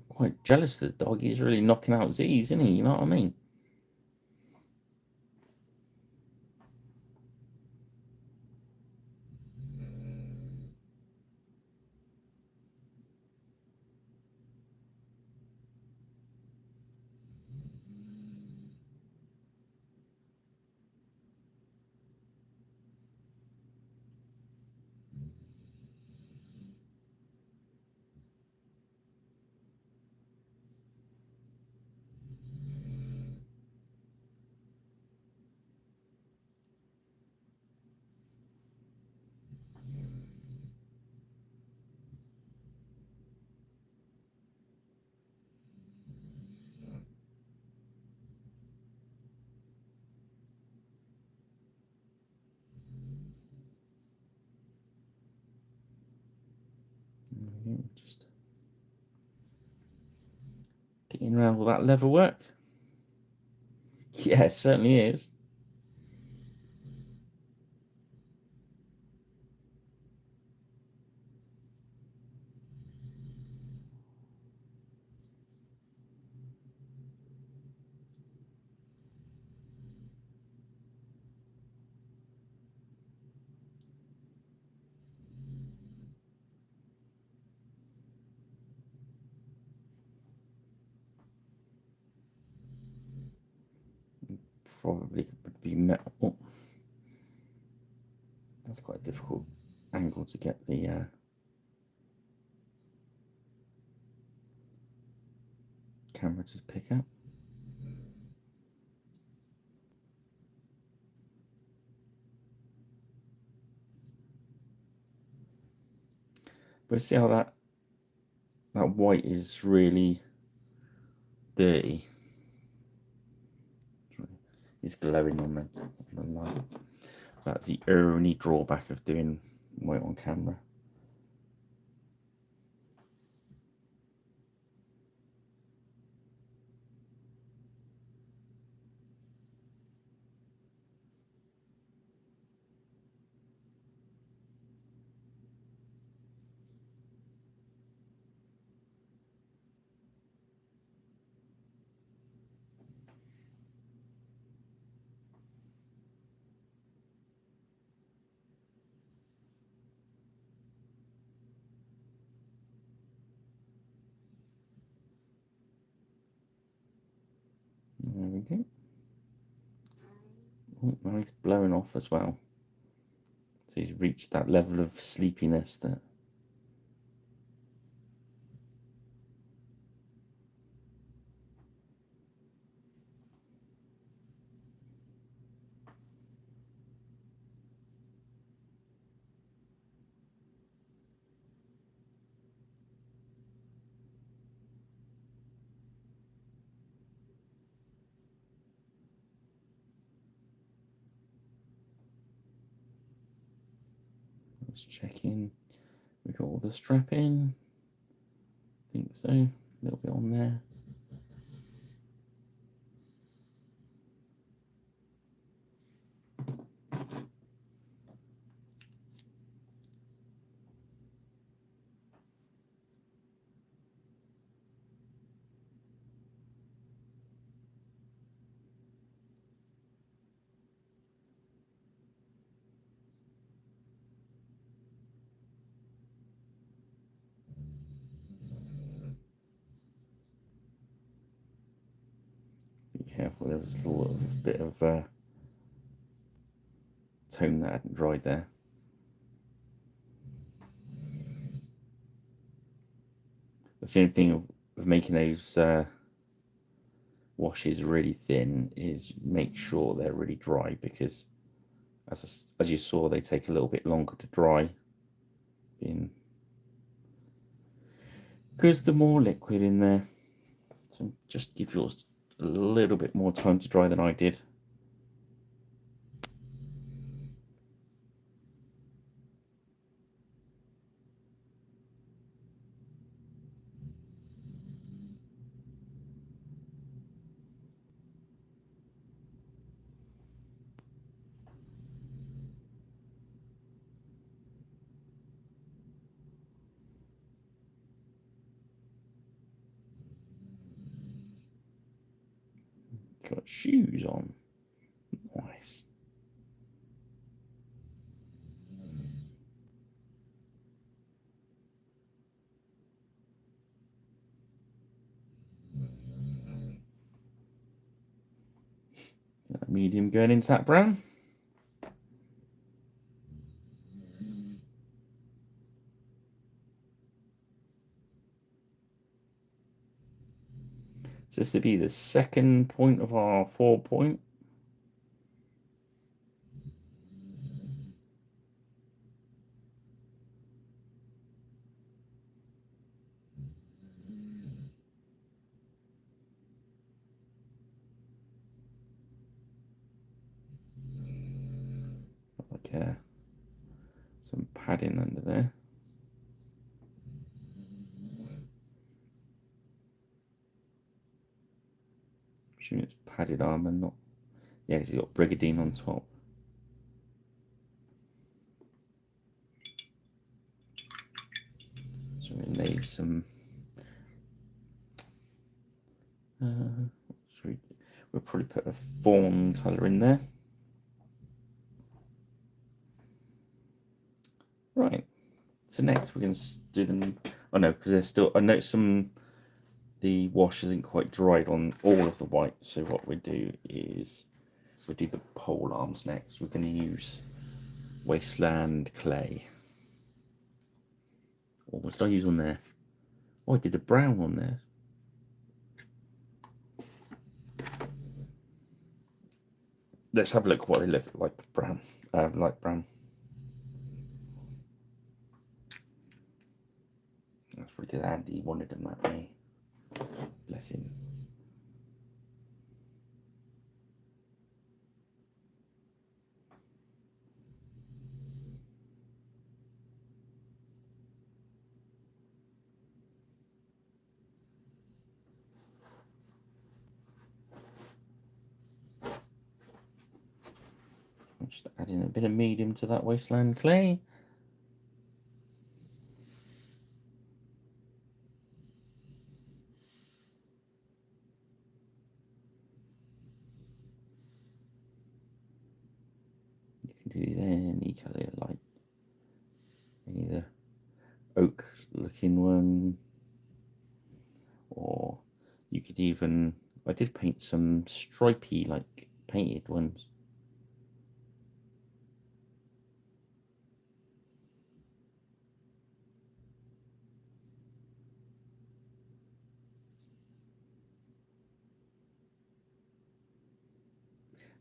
Quite jealous of the dog. He's really knocking out Z's, isn't he? You know what I mean? Just getting around with that lever work. Yeah, it certainly is. Probably would be metal. Oh, that's quite a difficult angle to get the camera to pick up. But see how that white is really dirty. It's glowing on the light. That's the only drawback of doing white on camera. There we go. Oh, now he's blowing off as well. So he's reached that level of sleepiness that let's check in. We got all the strap in. I think so. A little bit on there. careful, there was a little bit of tone that hadn't dried there. That's the only thing of making those washes really thin is make sure they're really dry, because as you saw, they take a little bit longer to dry because the more liquid in there. So just give yours a little bit more time to dry than I did. Got shoes on. Nice. Medium going into that brown. So this would be the second point of our 4-point. Like some padding under there. Assuming it's padded armour, not. Yeah, he's got Brigadine on top. So we need some. We'll probably put a fawn colour in there. Right. So next we're going to do them. Oh no, because there's still. I noticed the wash isn't quite dried on all of the white. So what we do is we do the pole arms next. We're going to use Wasteland Clay. Or what did I use on there? Oh, I did the brown on there. Let's have a look what they look like brown. Light brown. That's pretty good. Andy wanted them that way. Bless him. Just adding a bit of medium to that Wasteland Clay. You can do these any colour you like. Any of the oak looking one. Or you could even, I did paint some stripy, like painted ones.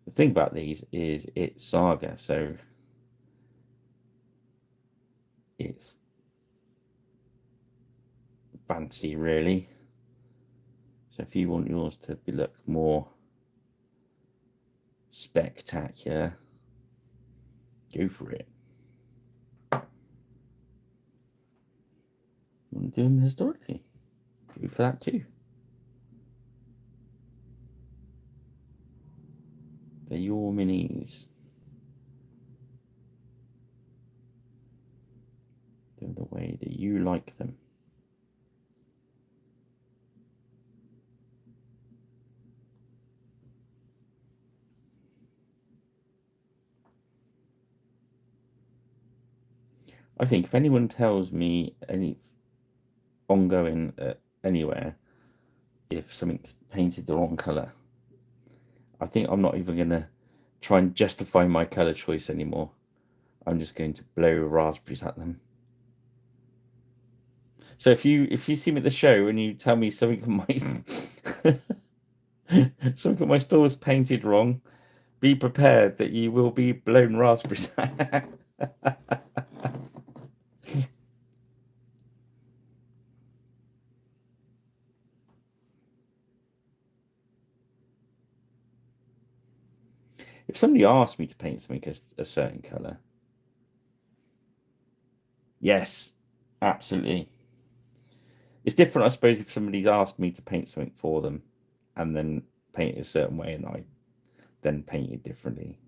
The thing about these is it's saga, so it's fancy really. So if you want yours to look more spectacular, go for it. You want to do them historically, go for that too. They're your minis. They're the way that you like them. I think if anyone tells me any ongoing anywhere, if something's painted the wrong colour, I think I'm not even going to try and justify my colour choice anymore. I'm just going to blow raspberries at them. So if you see me at the show and you tell me something of my something of my store is painted wrong, be prepared that you will be blown raspberries at. If somebody asked me to paint something a certain colour, yes, absolutely. It's different, I suppose, if somebody's asked me to paint something for them and then paint it a certain way and I then paint it differently.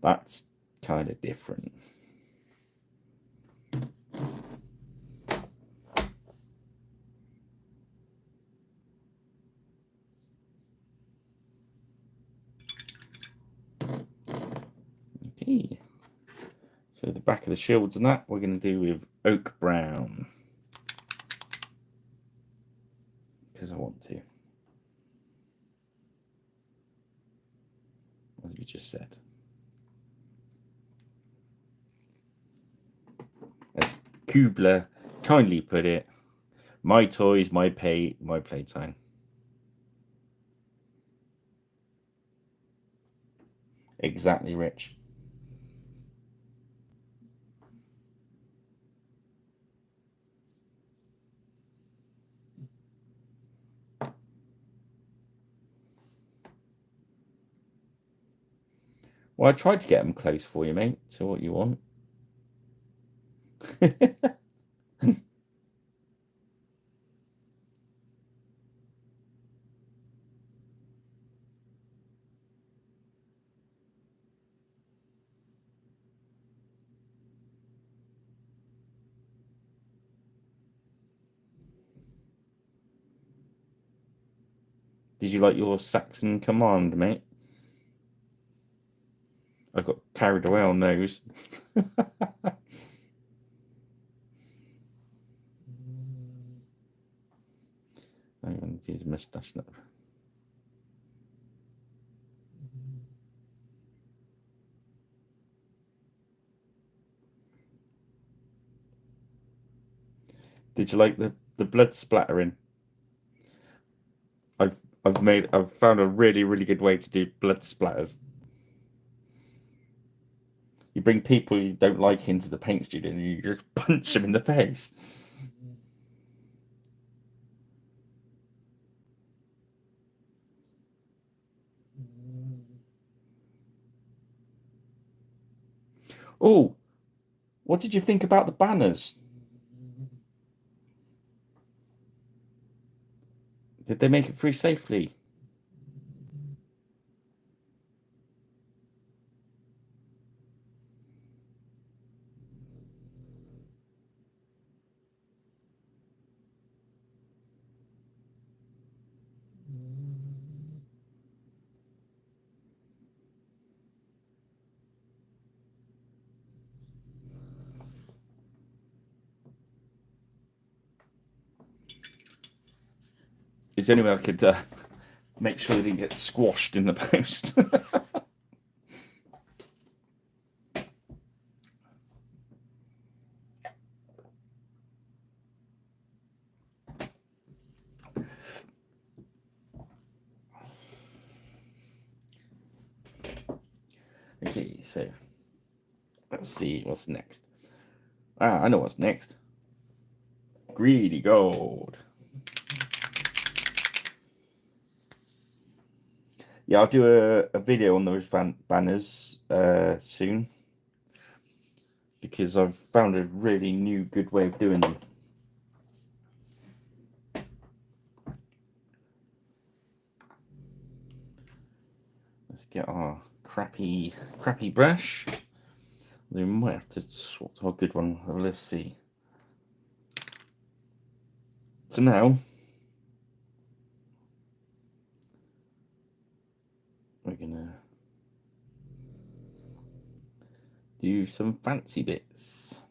That's kind of different. Okay. So the back of the shields and that we're going to do with oak brown. Because I want to. As we just said. As Kubler kindly put it, my toys, my pay, my playtime. Exactly, Rich. Well, I tried to get them close for you, mate. So what you want? Did you like your Saxon command, mate? I got carried away on those. I'm going to use a moustache now. Did you like the blood splattering? I've found a really good way to do blood splatters. You bring people you don't like into the paint studio and you just punch them in the face. Oh, what did you think about the banners? Did they make it through safely? Is there any way I could make sure they didn't get squashed in the post? Okay, so let's see what's next. I know what's next. Greedy gold. Yeah, I'll do a video on those banners soon because I've found a really new good way of doing them. Let's get our crappy brush. We might have to swap to a good one. Let's see. So now we're gonna do some fancy bits.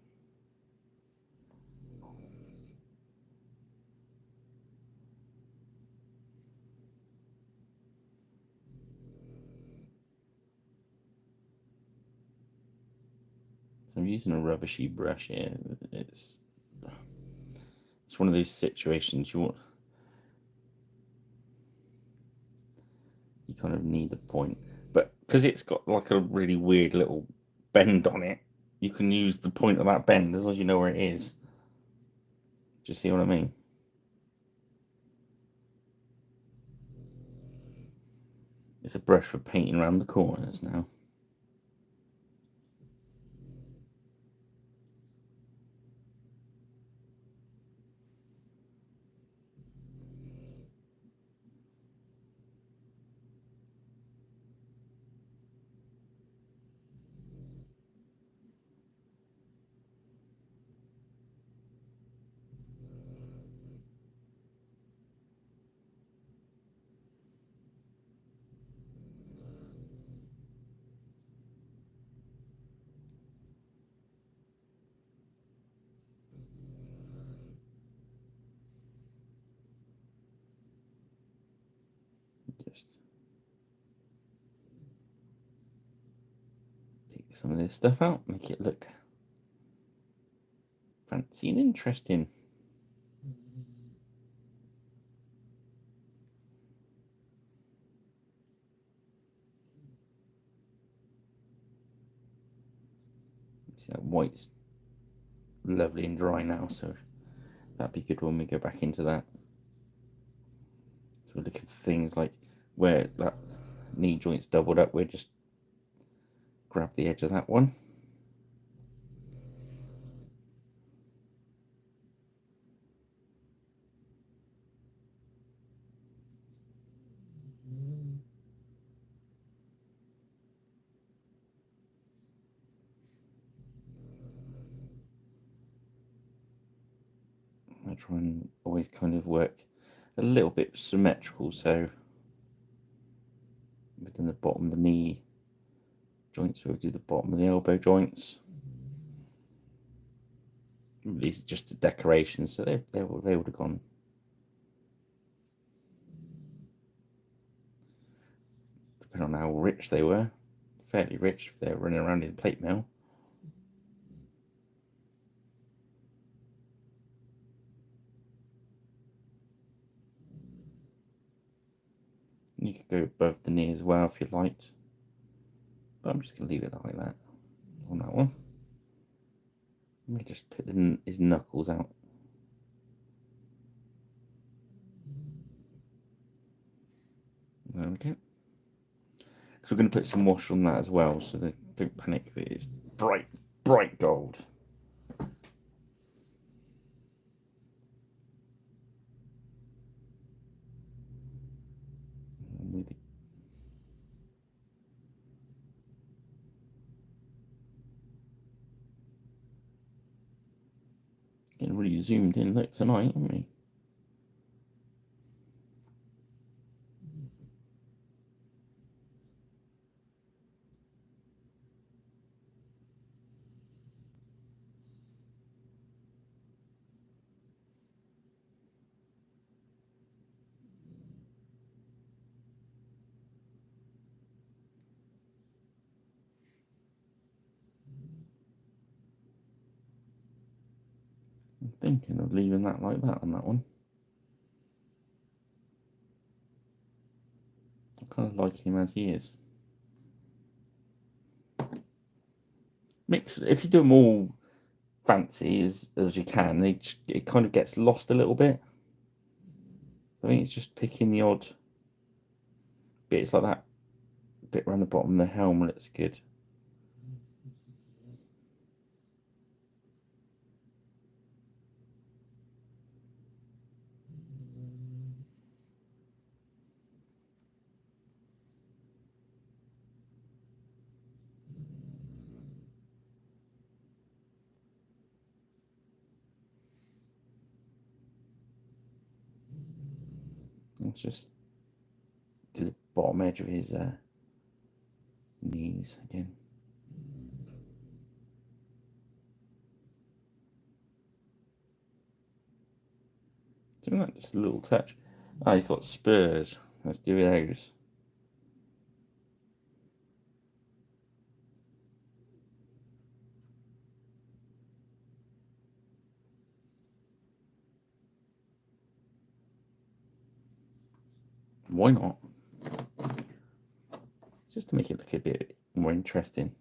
So I'm using a rubbishy brush here. It's one of those situations you kind of need a point, but because it's got like a really weird little bend on it, you can use the point of that bend as long as you know where it is. Do you see what I mean? It's a brush for painting around the corners now. Just take some of this stuff out, make it look fancy and interesting. See, that white's lovely and dry now, so that'd be good when we go back into that. So we're looking for things like where that knee joint's doubled up, we'll just grab the edge of that one. I try and always kind of work a little bit symmetrical, so within the bottom of the knee joints, we'll do the bottom of the elbow joints. These are just the decorations, so they would have gone. Depending on how rich they were, fairly rich if they're running around in plate mail. You could go above the knee as well if you liked, but I'm just going to leave it like that on that one. Let me just put his knuckles out. There we go. Because we're going to put some wash on that as well, so don't panic that it's bright gold. Getting really zoomed in look tonight, aren't we? I'm thinking of leaving that like that on that one. I kind of like him as he is. Mix if you do them all fancy as you can, it kind of gets lost a little bit. I think it's just picking the odd bits like that bit around the bottom of the helm looks good. Let's just do the bottom edge of his knees again. Isn't that just a little touch? Ah, he's got spurs. Let's do those. Why not? Just to make it look a bit more interesting.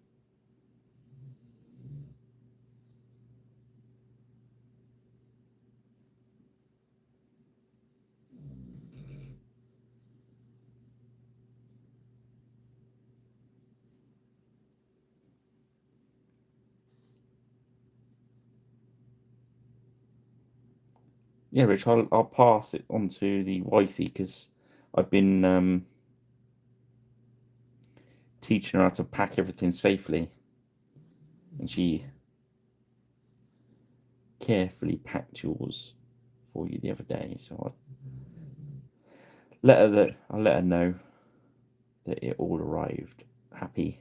Yeah, Rich, I'll pass it on to the wifey because I've been teaching her how to pack everything safely, and she carefully packed yours for you the other day. So I'll let her know that it all arrived happy.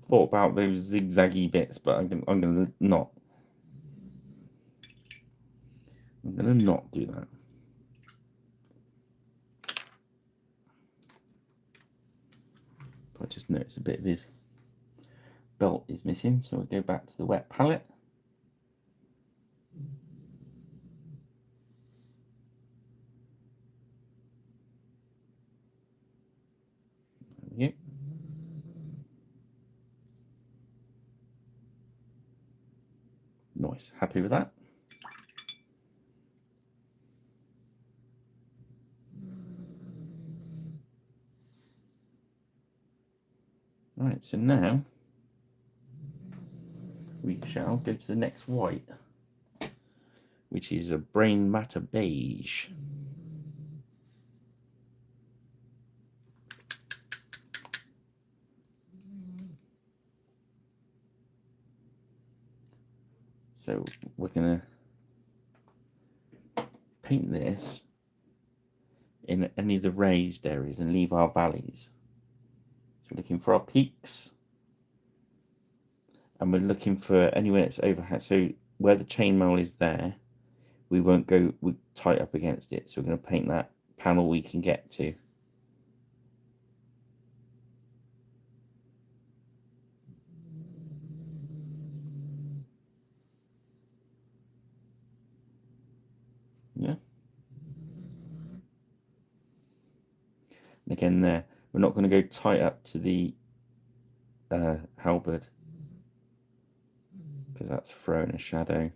Thought about those zigzaggy bits, but I'm gonna not. I'm gonna not do that. I just noticed a bit of his belt is missing, so we'll go back to the wet palette. There we go. Nice, happy with that. Right, so now we shall go to the next white, which is a brain matter beige. So we're gonna paint this in any of the raised areas and leave our valleys. So we're looking for our peaks, and we're looking for anywhere that's overhang. So where the chainmail is there, we won't go tight up against it. So we're going to paint that panel we can get to. Yeah. And again, there we're not going to go tight up to the halberd because that's throwing a shadow.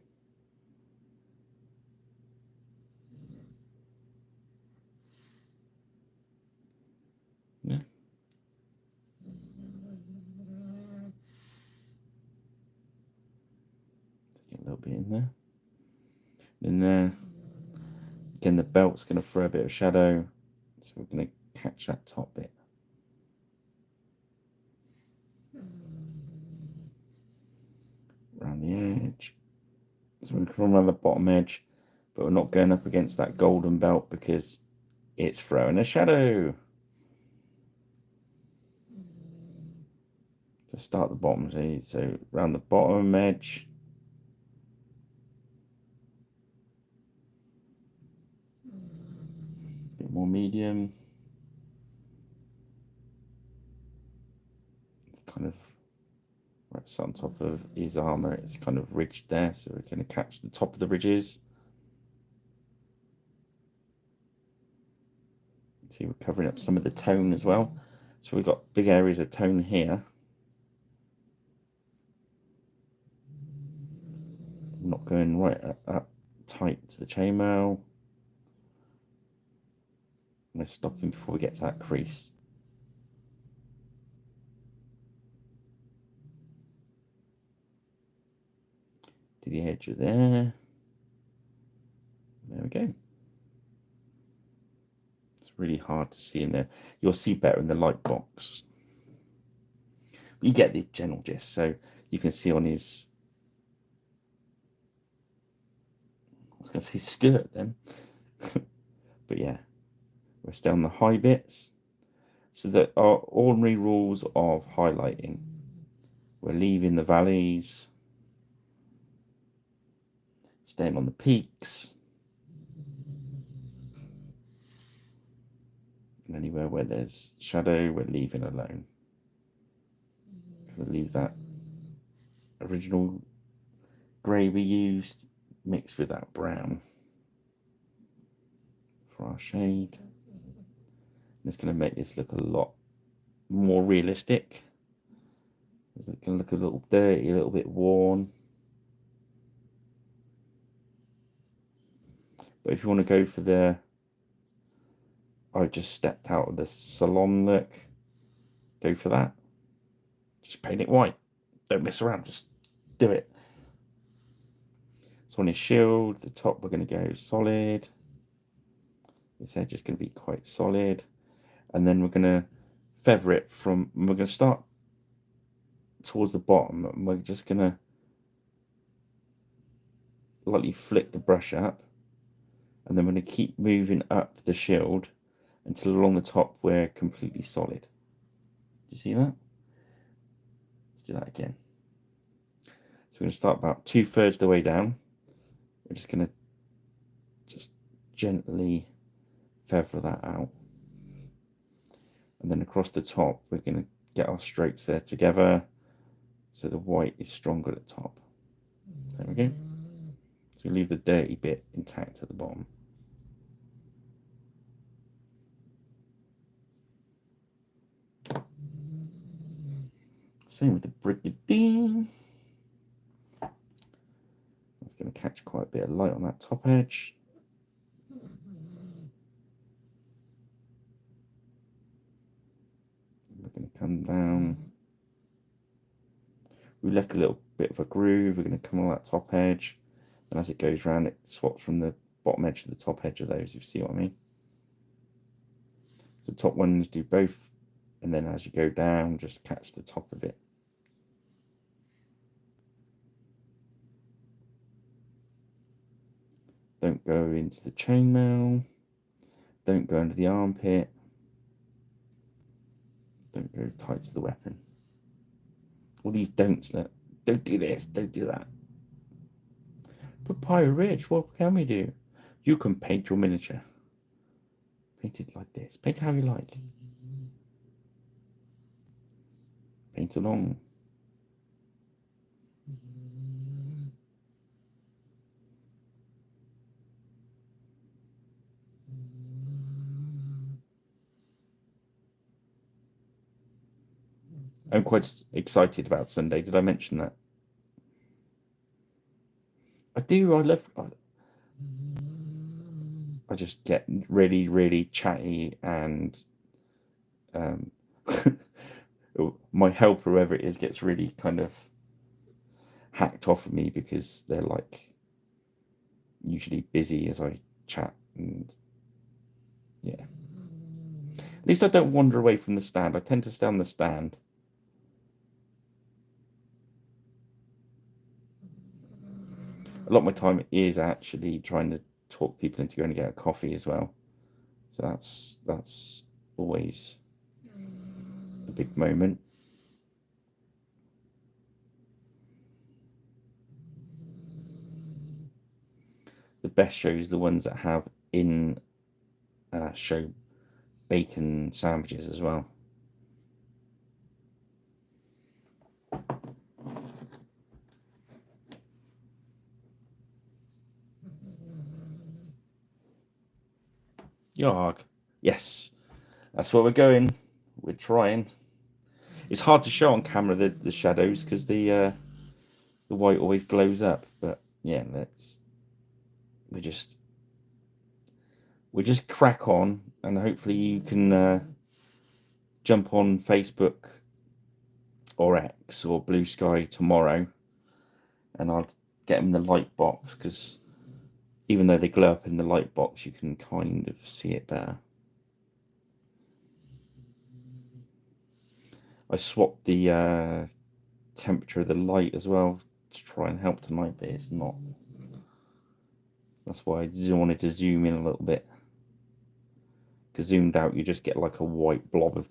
Yeah. Get a little bit in there. In there. Again, the belt's going to throw a bit of shadow, so we're going to catch that top bit. Around the edge. So we're going to come around the bottom edge, but we're not going up against that golden belt because it's throwing a shadow. To start the bottom, see, so around the bottom edge. A bit more medium. It's kind of right on top of his armor. It's kind of ridged there, so we're going to catch the top of the ridges. See, we're covering up some of the tone as well. So we've got big areas of tone here. I'm not going right up tight to the chainmail. I'm going to stop him before we get to that crease. To the edge of there. go. It's really hard to see in there. You'll see better in the light box. You get the general gist. So you can see on his, I was going to say skirt then. But yeah, we're still on the high bits. So that our ordinary rules of highlighting. We're leaving the valleys, staying on the peaks, and anywhere where there's shadow, we're leaving alone. We'll leave that original grey we used mixed with that brown for our shade. And it's going to make this look a lot more realistic. It can look a little dirty, a little bit worn. But if you want to go for the, I've just stepped out of the salon look, go for that. Just paint it white. Don't mess around, just do it. So on his shield, the top we're going to go solid. His edge is going to be quite solid. And then we're going to feather it from, we're going to start towards the bottom, and we're just going to lightly flick the brush up, and then we're going to keep moving up the shield until along the top we're completely solid. Do you see that? Let's do that again. So we're going to start about 2/3 of the way down. We're just going to just gently feather that out, and then across the top we're going to get our strokes there together so the white is stronger at the top. There we go. So we leave the dirty bit intact at the bottom. Same with the brigandine. That's going to catch quite a bit of light on that top edge. We're going to come down. We left a little bit of a groove. We're going to come on that top edge, and as it goes around, it swaps from the bottom edge to the top edge of those, if you see what I mean. So top ones do both, and then as you go down, just catch the top of it. Don't go into the chainmail. Don't go under the armpit. Don't go tight to the weapon. All these don'ts, look. Don't do this, don't do that. Papaya Ridge, what can we do? You can paint your miniature. Paint it like this. Paint it how you like. Paintalong. I'm quite excited about Sunday. Did I mention that? I do. I just get really, really chatty, and my helper, whoever it is, gets really kind of hacked off of me because they're like usually busy as I chat, and yeah. At least I don't wander away from the stand. I tend to stay on the stand. A lot of my time is actually trying to talk people into going to get a coffee as well. So that's always a big moment. The best shows are the ones that have in show bacon sandwiches as well. Yarg. Yes, that's where we're going. We're trying. It's hard to show on camera the shadows because the white always glows up. But yeah, we just crack on, and hopefully you can jump on Facebook or X or Blue Sky tomorrow, and I'll get them the light box because even though they glow up in the light box, you can kind of see it better. I swapped the temperature of the light as well to try and help tonight, but it's not. That's why I wanted to zoom in a little bit, because zoomed out you just get like a white blob of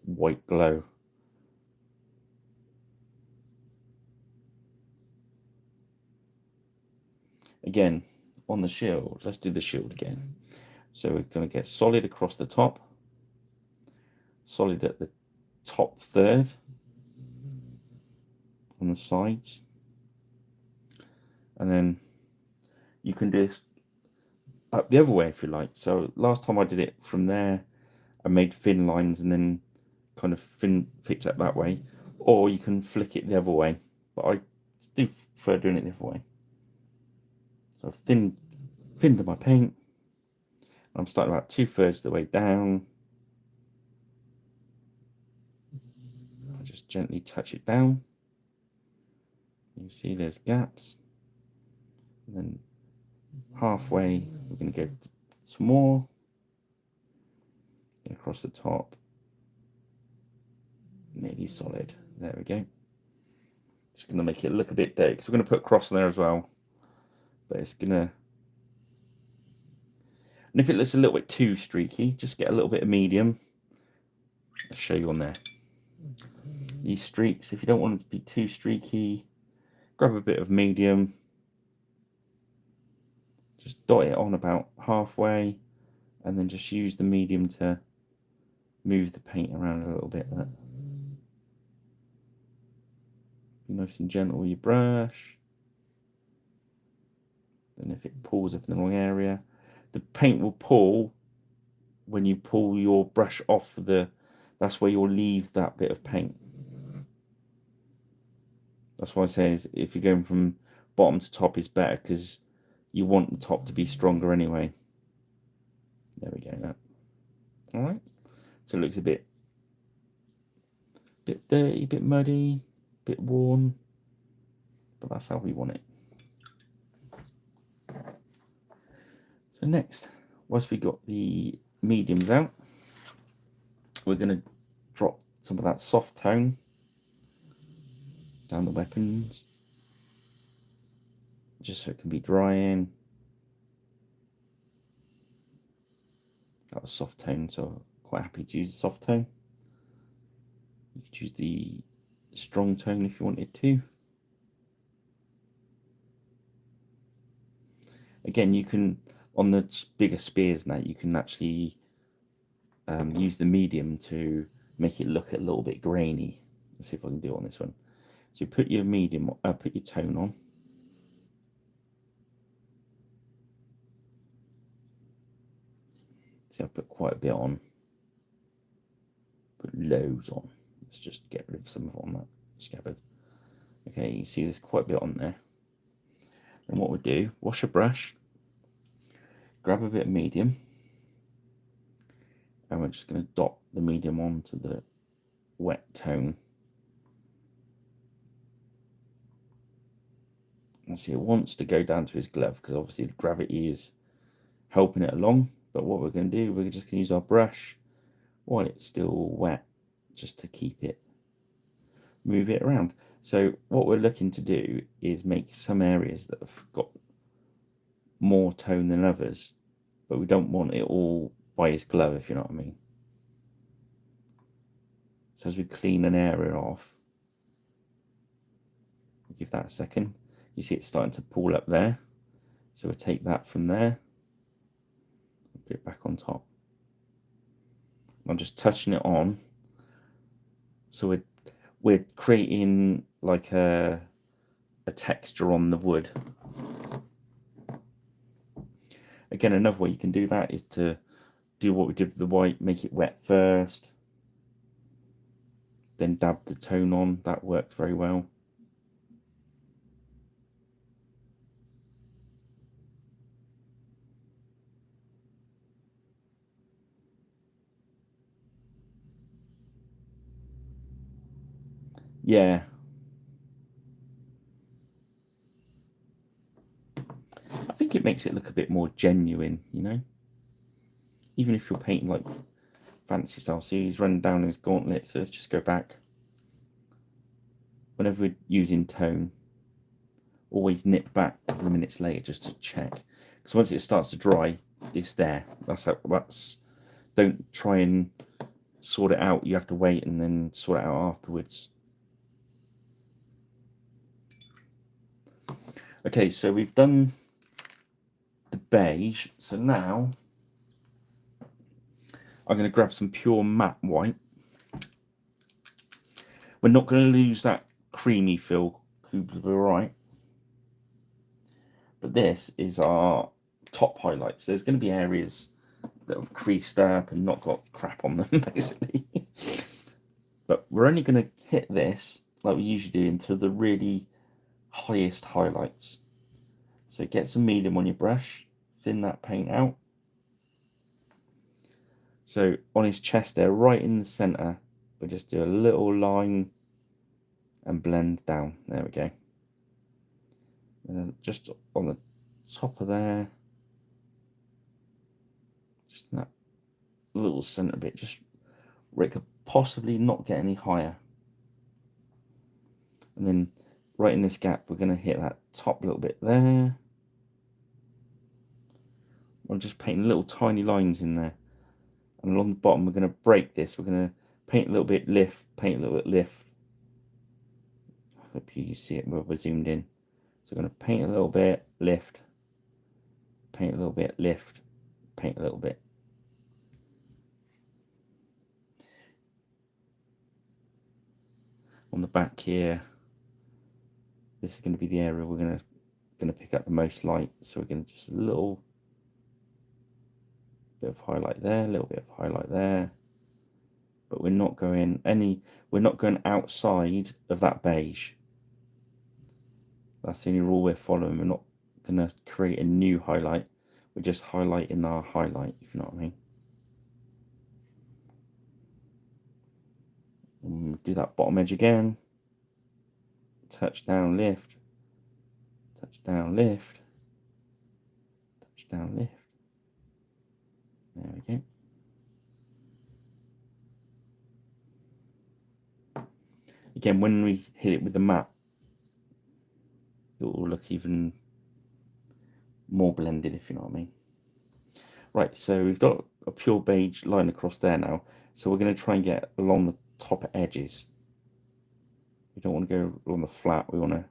white glow. Again, on the shield, let's do the shield again. So we're going to get solid across the top, solid at the top third on the sides, and then you can do it up the other way if you like. So last time I did it from there, I made thin lines and then kind of fix it that way, or you can flick it the other way, but I do prefer doing it the other way. So I've thinned my paint. I'm starting about 2/3 of the way down. I just gently touch it down. You see there's gaps. And then halfway, we're going to go some more. Across the top. Nearly solid. There we go. Just going to make it look a bit dark. So we're going to put cross on there as well. But it's going to... And if it looks a little bit too streaky, just get a little bit of medium. I'll show you on there. These streaks, if you don't want it to be too streaky, grab a bit of medium. Just dot it on about halfway. And then just use the medium to move the paint around a little bit. Be nice and gentle with your brush. And if it pulls up in the wrong area, the paint will pull when you pull your brush off that's where you'll leave that bit of paint. That's why I say if you're going from bottom to top is better, because you want the top to be stronger anyway. There we go. All right. So it looks a bit dirty, a bit muddy, a bit worn, but that's how we want it. So next, once we got the mediums out, we're going to drop some of that soft tone down the weapons, just so it can be drying. That was soft tone, so I'm quite happy to use the soft tone. You could use the strong tone if you wanted to. Again, you can, on the bigger spears now, you can actually use the medium to make it look a little bit grainy. Let's see if I can do it on this one. So you put your medium, put your tone on. See, I've put quite a bit on. Put loads on. Let's just get rid of some of it on that scabbard. Okay, you see there's quite a bit on there. And what we do, wash a brush, grab a bit of medium, and we're just going to dot the medium onto the wet tone. And see, it wants to go down to his glove because obviously the gravity is helping it along. But what we're going to do, we're just going to use our brush while it's still wet, just to keep it, move it around. So what we're looking to do is make some areas that have got more tone than others, but we don't want it all by his glove, if you know what I mean. So as we clean an area off, give that a second. You see it's starting to pull up there. So we'll take that from there, put it back on top. I'm just touching it on. So we're creating like a texture on the wood. Again, another way you can do that is to do what we did with the white, make it wet first, then dab the tone on. That works very well. Yeah. I think it makes it look a bit more genuine, you know. Even if you're painting like fancy style. See, he's running down his gauntlet, so let's just go back. Whenever we're using tone, always nip back a couple of minutes later just to check. Because once it starts to dry, it's there. That's don't try and sort it out. You have to wait and then sort it out afterwards. Okay, so we've done the beige. So now I'm going to grab some pure matte white. We're not going to lose that creamy feel, right? But this is our top highlights. There's going to be areas that have creased up and not got crap on them, basically. But we're only going to hit this, like we usually do, into the really highest highlights. So get some medium on your brush, thin that paint out. So on his chest there, right in the centre, we'll just do a little line and blend down. There we go. And then just on the top of there, just that little centre bit, just where it could possibly not get any higher. And then right in this gap, we're going to hit that top little bit there. I'm just painting little tiny lines in there. And along the bottom, we're going to break this. We're going to paint a little bit, lift, paint a little bit, lift. I hope you see it when we're zoomed in. So we're going to paint a little bit, lift, paint a little bit, lift, paint a little bit. On the back here, this is going to be the area we're going to pick up the most light. So we're going to just a little bit of highlight there, a little bit of highlight there. But we're not going outside of that beige. That's the only rule we're following. We're not going to create a new highlight. We're just highlighting our highlight, if you know what I mean. And do that bottom edge again. Touch down, lift. Touch down, lift. Touch down, lift. There we go. Again, when we hit it with the matte, it will look even more blended, if you know what I mean. Right, so we've got a pure beige line across there now. So we're going to try and get along the top edges. We don't want to go along the flat. We want to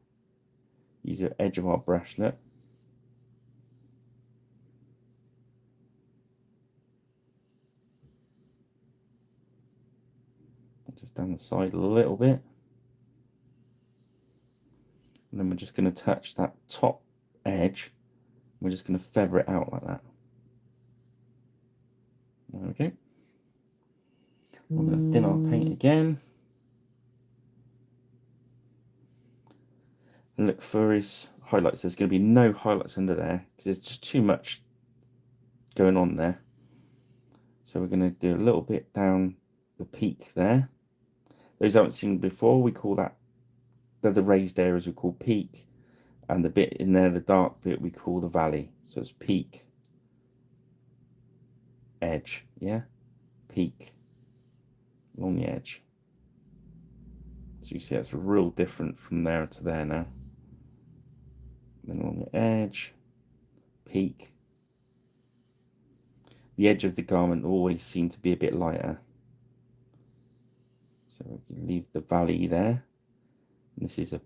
use the edge of our brushlet. Just down the side a little bit. And then we're just going to touch that top edge. We're just going to feather it out like that. There we go. I'm going to thin our paint again. And look for his highlights. There's going to be no highlights under there because there's just too much going on there. So we're going to do a little bit down the peak there. Those who haven't seen before, we call that, they're the raised areas we call peak. And the bit in there, the dark bit, we call the valley. So it's peak, edge, yeah? Peak, along the edge. So you see that's real different from there to there now. Then along the edge, peak. The edge of the garment always seemed to be a bit lighter. So we can leave the valley there. And this is a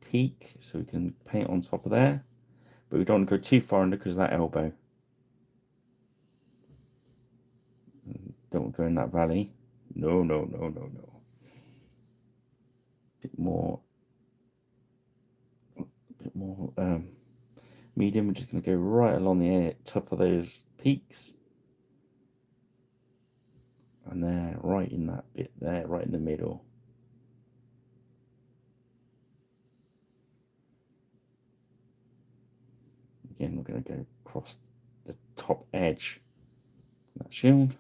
peak, so we can paint on top of there. But we don't want to go too far under because of that elbow. Don't want to go in that valley. No, no, no, no, no. Bit more medium. We're just going to go right along the top of those peaks. And there, right in that bit there, right in the middle. Again, we're going to go across the top edge of that shield.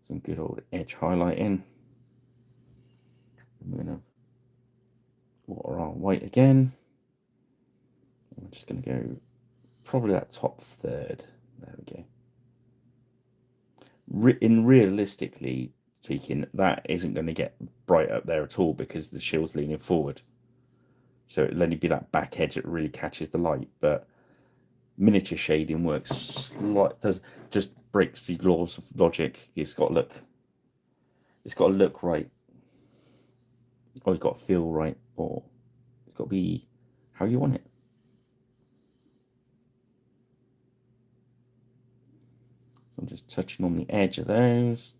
Some good old edge highlighting. We're going to water our white again. I'm just going to go probably that top third. There we go. Realistically speaking, that isn't going to get bright up there at all because the shield's leaning forward. So it'll only be that back edge that really catches the light. But miniature shading works just breaks the laws of logic. It's got to look right, or it's got to feel right, or it's got to be how you want it. So I'm just touching on the edge of those,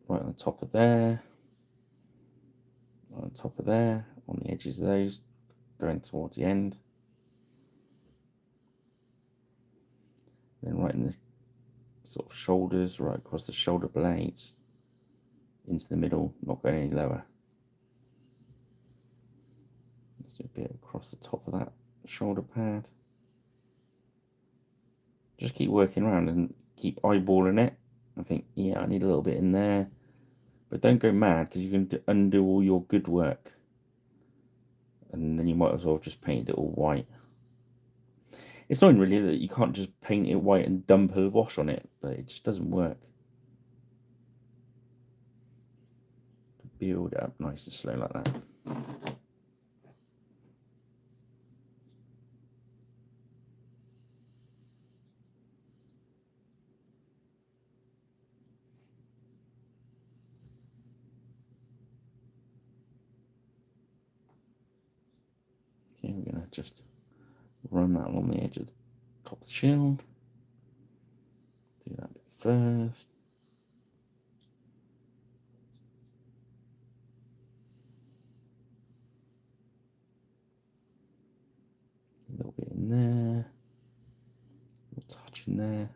right on the top of there, on the top of there, on the edges of those, going towards the end. Then right in the sort of shoulders, right across the shoulder blades, into the middle, not going any lower. Let's do a bit across the top of that shoulder pad. Just keep working around and keep eyeballing it. I think, yeah, I need a little bit in there. But don't go mad because you can undo all your good work. And then you might as well just paint it all white. It's not really that you can't just paint it white and dump a wash on it, but it just doesn't work. Build it up nice and slow like that. Okay, we're going to just run that along the edge of the top of the shield. Do that bit first. A little bit in there. A little touch in there.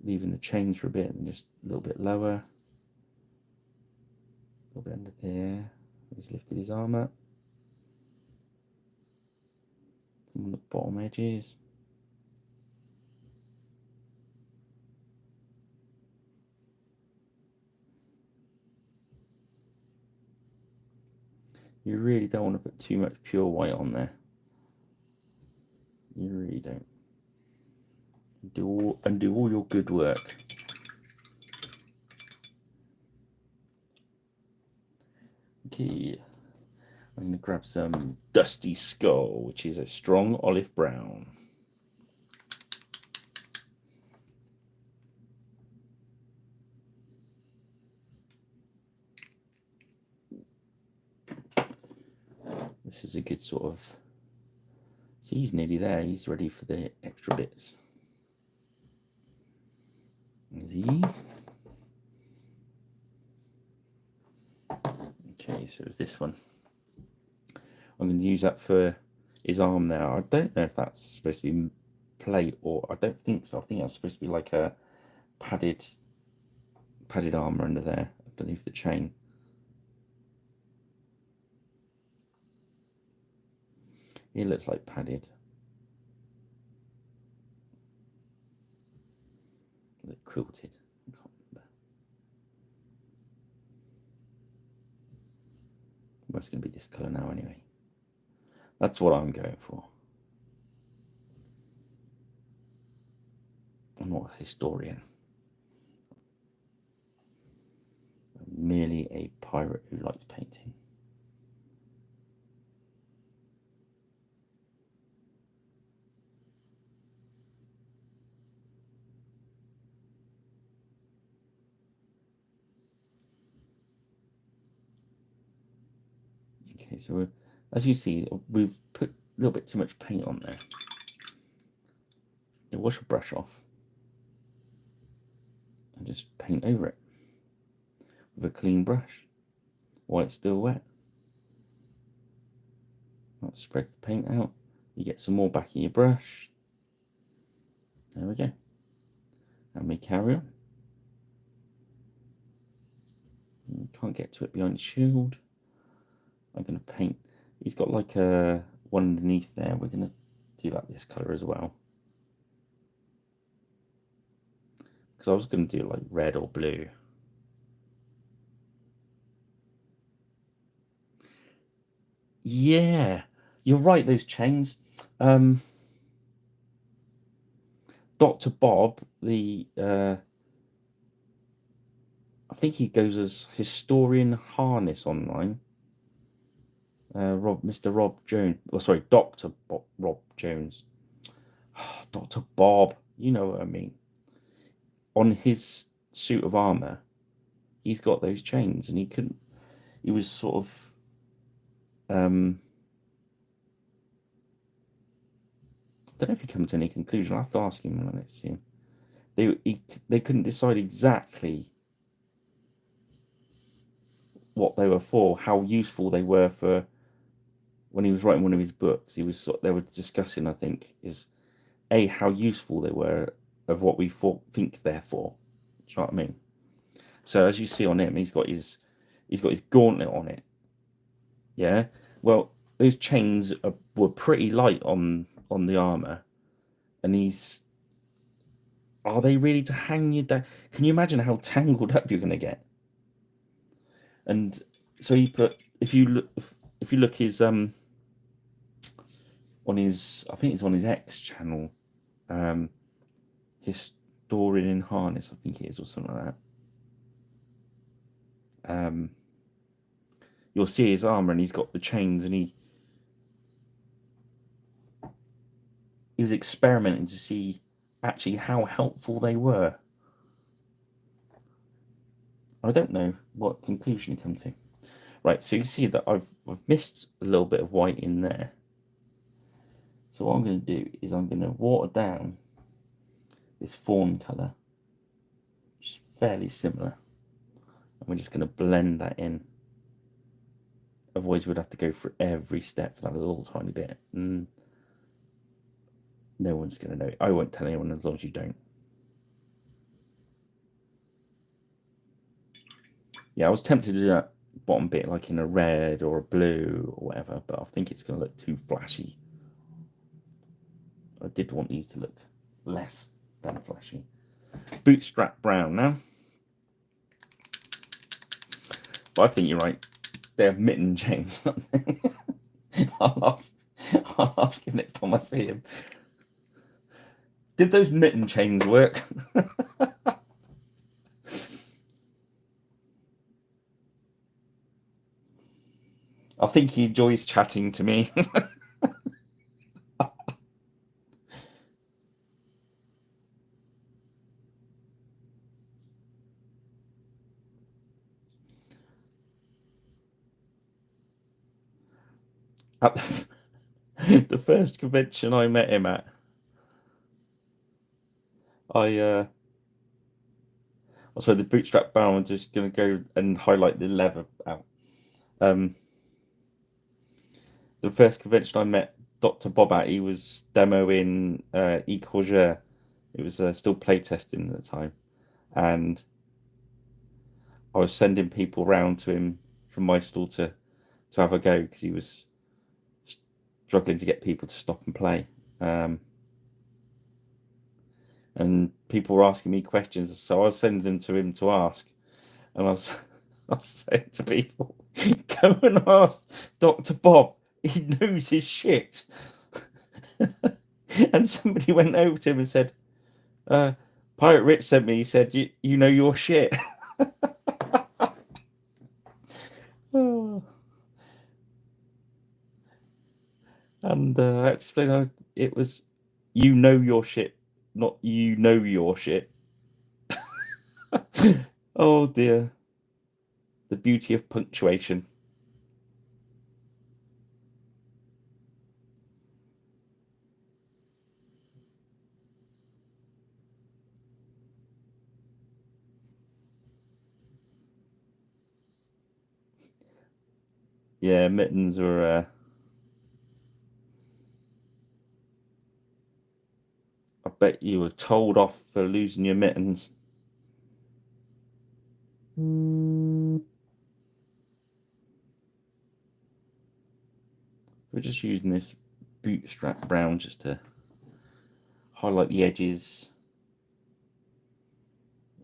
Leaving the chains for a bit and just a little bit lower. A little bit under there. He's lifted his arm up. On the bottom edges. You really don't want to put too much pure white on there. You really don't. Undo all your good work. Okay, I'm going to grab some Dusty Skull, which is a strong olive brown. This is a good sort of... See, he's nearly there. He's ready for the extra bits. Okay, so it's this one. I'm going to use that for his arm there. I don't know if that's supposed to be plate or... I don't think so. I think that's supposed to be like a padded armor under there underneath the chain. It looks like padded. Quilted. I can't remember. Well, it's going to be this colour now anyway. That's what I'm going for. I'm not a historian. I'm merely a pirate who likes painting. Okay, so as you see, we've put a little bit too much paint on there. You wash your brush off and just paint over it with a clean brush while it's still wet. That spreads the paint out. You get some more back in your brush. There we go. And we carry on. You can't get to it behind the shield. I'm going to paint. He's got like a one underneath there. We're going to do that this colour as well. Because I was going to do like red or blue. Yeah. You're right, those chains. Dr. Bob, I think he goes as Historian Harness online. Mr. Rob Jones. Oh, sorry, Dr. Rob Jones. Dr. Bob, you know what I mean. On his suit of armor, he's got those chains, and he couldn't. He was sort of. I don't know if he come to any conclusion. I'll have to ask him when I see him. They couldn't decide exactly what they were for, how useful they were for. When he was writing one of his books, they were discussing, I think, is how useful they were of what we think they're for. Do you know what I mean? So as you see on him, he's got his gauntlet on it. Yeah. Well, those chains were pretty light on the armor, and are they really to hang you down? Can you imagine how tangled up you're going to get? And so he put, if you look his on his, I think it's on his X channel, Historian in Harness, I think it is, or something like that. You'll see his armor, and he's got the chains, and he was experimenting to see actually how helpful they were. I don't know what conclusion he come to. Right, so you see that I've missed a little bit of white in there. So what I'm going to do is I'm going to water down this fawn colour, which is fairly similar, and we're just going to blend that in. Otherwise, we'd have to go through every step for that little tiny bit. No one's going to know. I won't tell anyone as long as you don't. Yeah, I was tempted to do that bottom bit like in a red or a blue or whatever, but I think it's going to look too flashy. I did want these to look less than flashy. Bootstrap brown now. But I think you're right. They're mitten chains, aren't they? I'll ask him next time I see him. Did those mitten chains work? I think he enjoys chatting to me. At the first convention I met him at, so the bootstrap bound, I'm just going to go and highlight the leather out. The first convention I met Dr. Bob at, he was demoing E Courgeur. It was still playtesting at the time, and I was sending people round to him from my stall to have a go because he was struggling to get people to stop and play. And people were asking me questions, so I was sending them to him to ask. And I was saying to people, go and ask Dr. Bob, he knows his shit. And somebody went over to him and said, Pirate Rich sent me, he said, you know your shit. And I explained it was, you know your shit, not you know your shit. Oh dear. The beauty of punctuation. Yeah, mittens were. I bet you were told off for losing your mittens. We're just using this bootstrap brown just to highlight the edges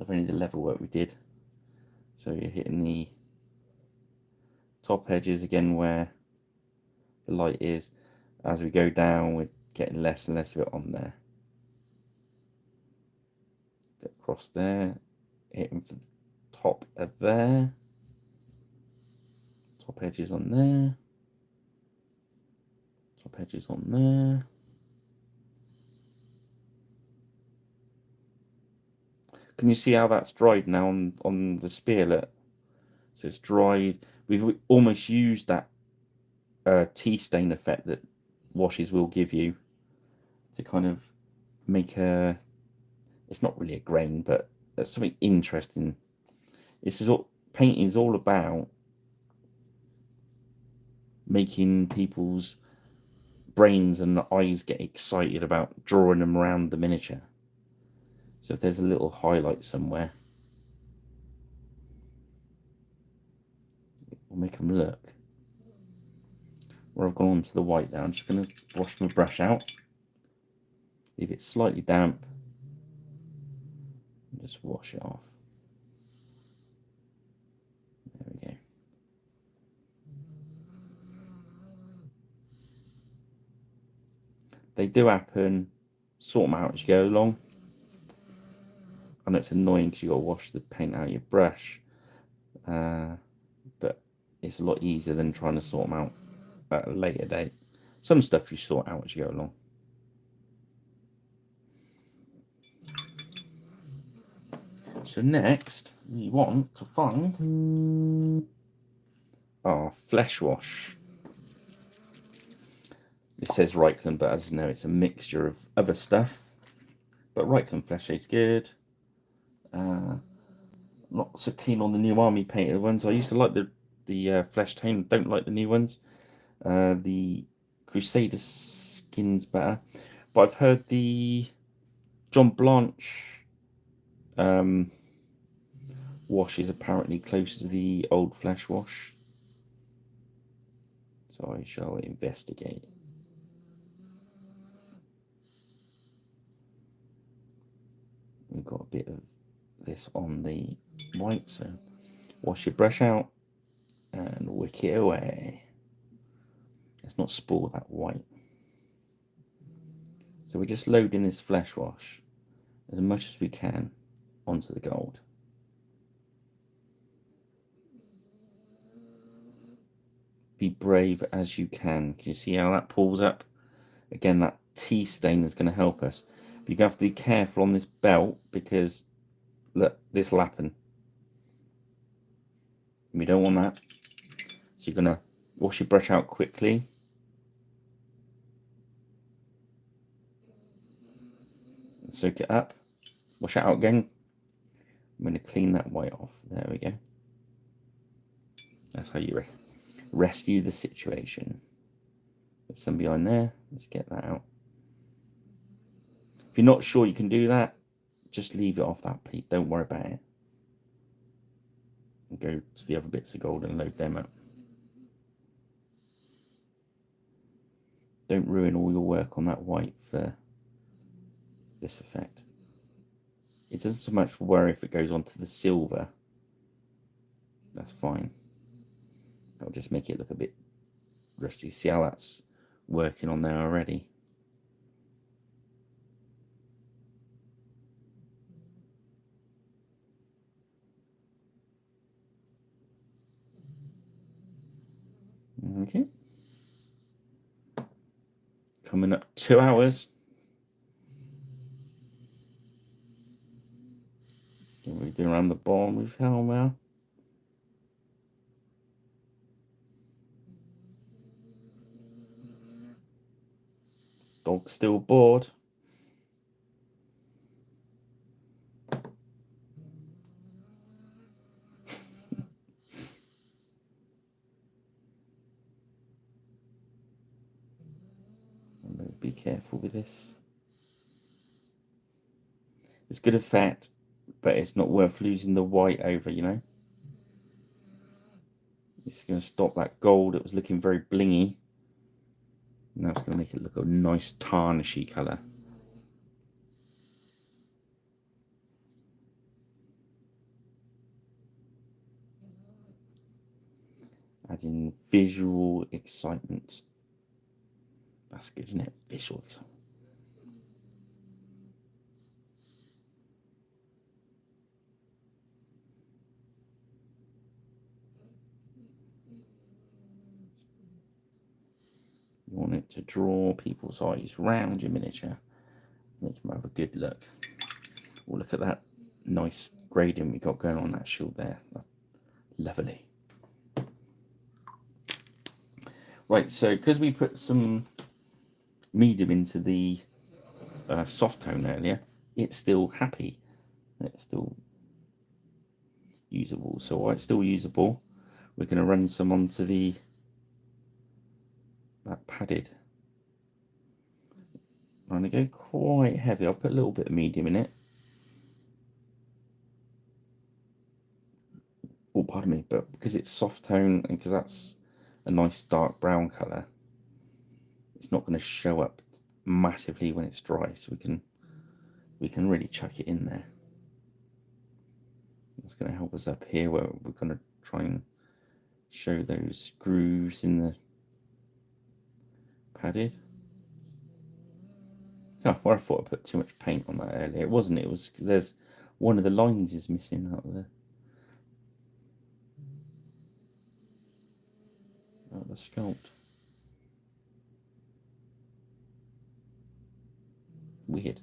of any of the leather work we did. So you're hitting the top edges again where the light is. As we go down, we're getting less and less of it on there. Get across there, hitting for the top of there. Top edges on there. Top edges on there. Can you see how that's dried now on the spearlet? So it's dried. We've almost used that tea stain effect that washes will give you to kind of make a, it's not really a grain, but something interesting. This is all, painting is all about making people's brains and eyes get excited about drawing them around the miniature. So if there's a little highlight somewhere, we'll make them look. Where I've gone on to the white now, I'm just going to wash my brush out, leave it slightly damp, and just wash it off. There we go. They do happen, sort them out as you go along. I know it's annoying because you've got to wash the paint out of your brush, but it's a lot easier than trying to sort them out at a later date. Some stuff you sort out as you go along. So next, we want to find our flesh wash. It says Reichland, but as you know, it's a mixture of other stuff. But Reichland flesh is good. Not so keen on the new army painted ones. I used to like the flesh tone. Don't like the new ones. The Crusader skin's better, but I've heard the John Blanche wash is apparently close to the old flesh wash. So I shall investigate. We've got a bit of this on the white, so wash your brush out and wick it away. Let's not spoil that white. So we're just loading this flesh wash as much as we can onto the gold. Be brave as you can. Can you see how that pulls up? Again, that tea stain is going to help us. But you have to be careful on this belt because look, this will happen. We don't want that. So you're going to wash your brush out quickly. And soak it up. Wash it out again. I'm going to clean that white off. There we go. That's how you rescue the situation. There's some behind there. Let's get that out. If you're not sure you can do that, just leave it off that piece. Don't worry about it. And go to the other bits of gold and load them up. Don't ruin all your work on that white for this effect. It doesn't so much worry if it goes onto the silver. That's fine. That'll just make it look a bit rusty. See how that's working on there already? Okay. Coming up 2 hours. We're doing around the bottom with how now? Dog's still bored. Be careful with this. It's good effect, but it's not worth losing the white over, you know. It's going to stop that gold. It was looking very blingy. Now it's going to make it look a nice tarnishy colour. Adding visual excitement That's good, isn't it? Visuals. You want it to draw people's eyes round your miniature, make them have a good look. Oh, look at that nice grading we got going on that shield there. That's lovely. Right, so because we put some medium into the soft tone earlier, it's still happy. It's still usable. So while it's still usable, we're going to run some onto that padded. I'm going to go quite heavy. I'll put a little bit of medium in it. Oh, pardon me, but because it's soft tone and because that's a nice dark brown colour, it's not going to show up massively when it's dry. So we can really chuck it in there. That's going to help us up here where we're going to try and show those grooves in the padded. Oh, well, I thought I put too much paint on that earlier. It wasn't. It was because there's one of the lines is missing out there. Out the sculpt. Weird.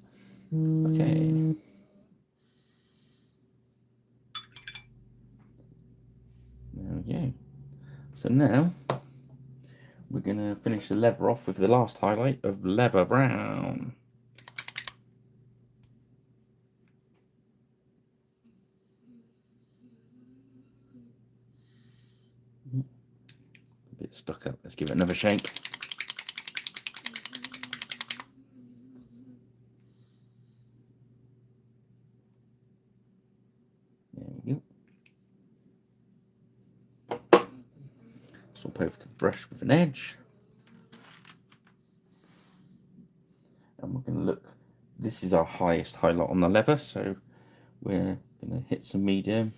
Okay. There we go. So now we're going to finish the leather off with the last highlight of leather brown. A bit stuck up. Let's give it another shake. There we go. Swap over to the brush with an edge. And we're going to look. This is our highest highlight on the leather, so we're going to hit some medium,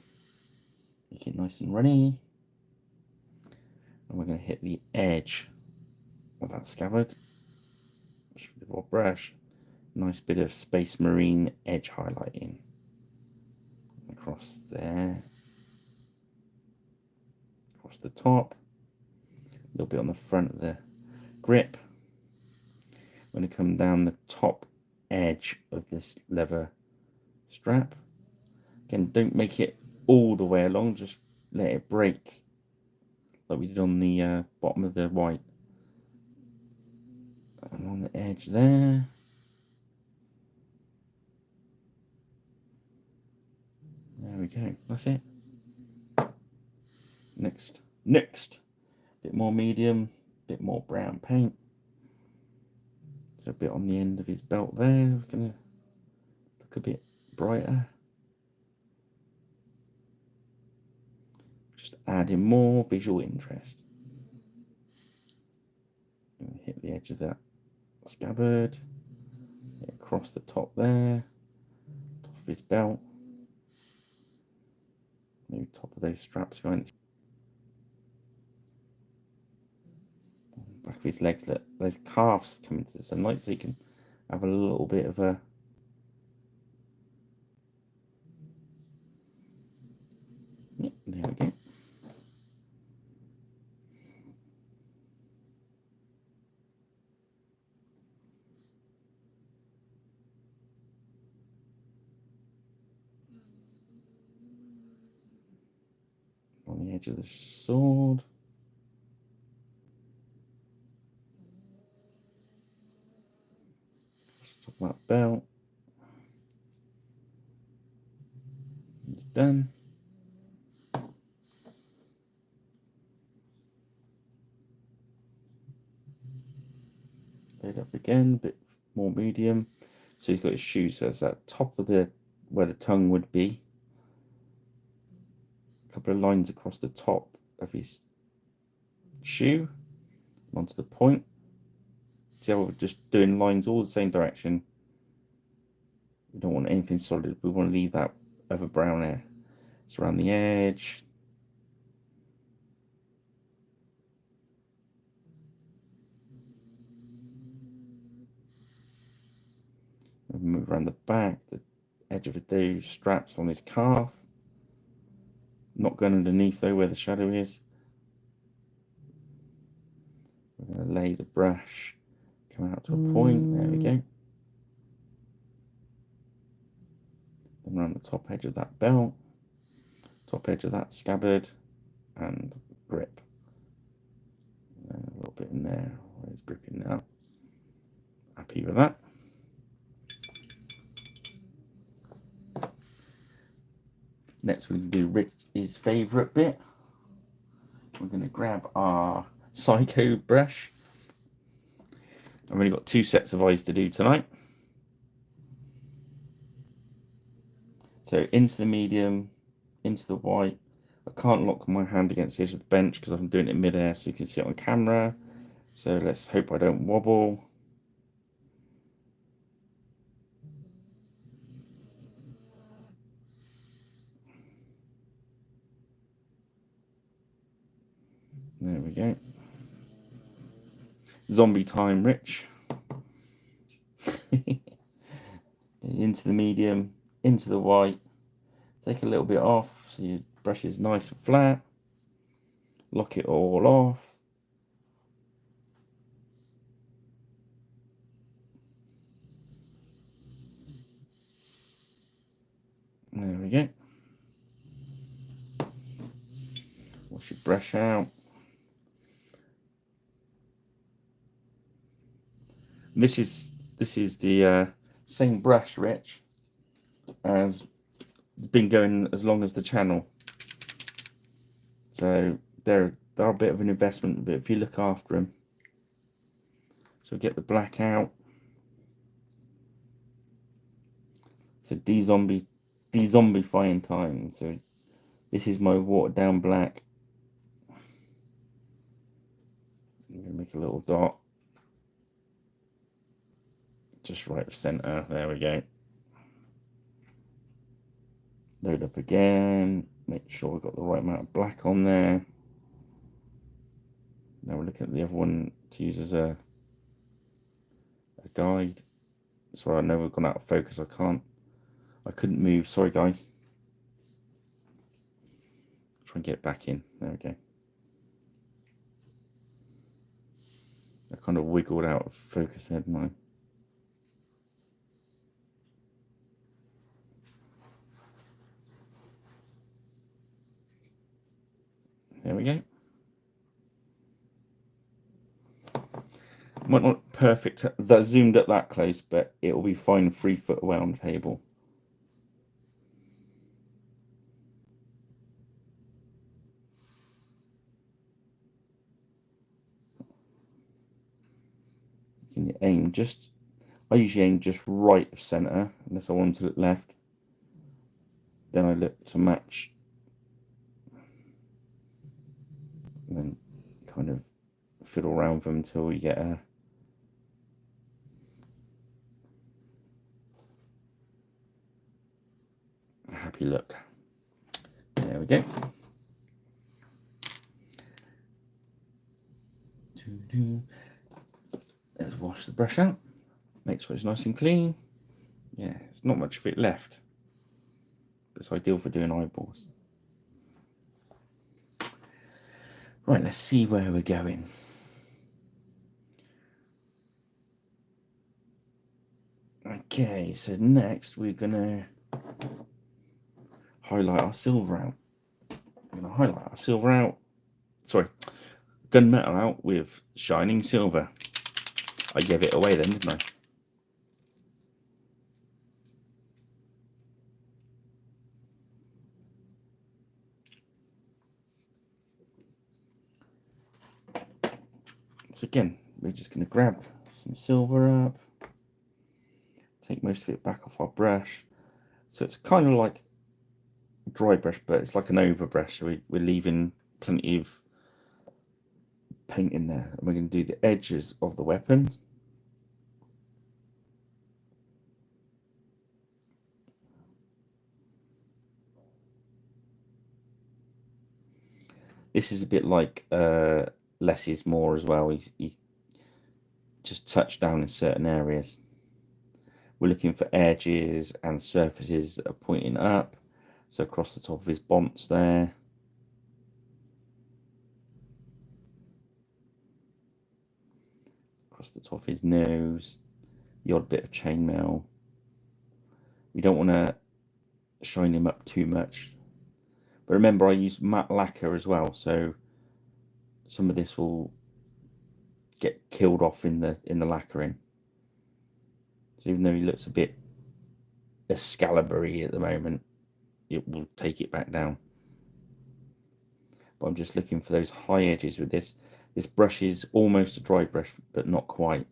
make it nice and runny, and we're going to hit the edge of that scabbard with our brush. Nice bit of Space Marine edge highlighting across there, across the top, a little bit on the front of the grip. I'm going to come down the top edge of this leather strap. Again, don't make it all the way along, just let it break like we did on the bottom of the white. And on the edge there. There we go, that's it. Next, bit more medium, bit more brown paint. So a bit on the end of his belt there, we're gonna look a bit brighter. Just adding more visual interest. Hit the edge of that scabbard, across the top there, top of his belt, maybe top of those straps going. Back of his legs, look, those calves come into the sunlight, so you can have a little bit of a there we go. On the edge of the sword. Just top of that belt. It's done. Load up again, a bit more medium. So he's got his shoes, so it's that top of the where the tongue would be. A couple of lines across the top of his shoe onto the point. See how we're just doing lines all the same direction. We don't want anything solid. We want to leave that over brown there. It's around the edge. Move around the back, the edge of those straps on his calf. Not going underneath though, where the shadow is. We're going to lay the brush, come out to a point. There we go. Then around the top edge of that belt, top edge of that scabbard, and grip. And a little bit in there. Where's gripping now? Happy with that. Next, we're going to do his favourite bit. We're going to grab our Psycho brush. I've only got 2 sets of eyes to do tonight. So into the medium, into the white. I can't lock my hand against the edge of the bench because I'm doing it in mid-air so you can see it on camera. So let's hope I don't wobble. There we go. Zombie time, Rich. Into the medium, into the white. Take a little bit off so your brush is nice and flat. Lock it all off. There we go. Wash your brush out. This is the same brush, Rich, as it's been going as long as the channel. So they're a bit of an investment, but if you look after them. So get the black out. So de-zombifying time. So this is my watered down black. I'm gonna make a little dot. Just right of center. There we go. Load up again. Make sure we've got the right amount of black on there. Now we're looking at the other one to use as a guide. So I know we've gone out of focus. I couldn't move. Sorry, guys. Try and get back in. There we go. I kind of wiggled out of focus there, didn't I? There we go. Might not perfect that zoomed up that close, but it will be fine 3 foot away on the table. Can you aim just? I usually aim just right of center, unless I want to look left. Then I look to match, and then kind of fiddle around them until you get a happy look. There we go. Let's wash the brush out. Make sure it's nice and clean. Yeah, it's not much of it left. It's ideal for doing eyeballs. Right, let's see where we're going. Okay, so next we're gonna highlight our silver out. I'm gonna highlight our silver out. Sorry, gunmetal out with shining silver. I gave it away then, didn't I? So again, we're just going to grab some silver up, take most of it back off our brush. So it's kind of like a dry brush, but it's like an overbrush. So we're leaving plenty of paint in there. And we're going to do the edges of the weapon. This is a bit like less is more as well. You just touch down in certain areas. We're looking for edges and surfaces that are pointing up. So across the top of his bonce there. Across the top of his nose. The odd bit of chainmail. We don't want to shine him up too much. But remember, I use matte lacquer as well, so some of this will get killed off in the lacquering. So even though he looks a bit Excalibur-y at the moment, it will take it back down. But I'm just looking for those high edges with this. This brush is almost a dry brush, but not quite.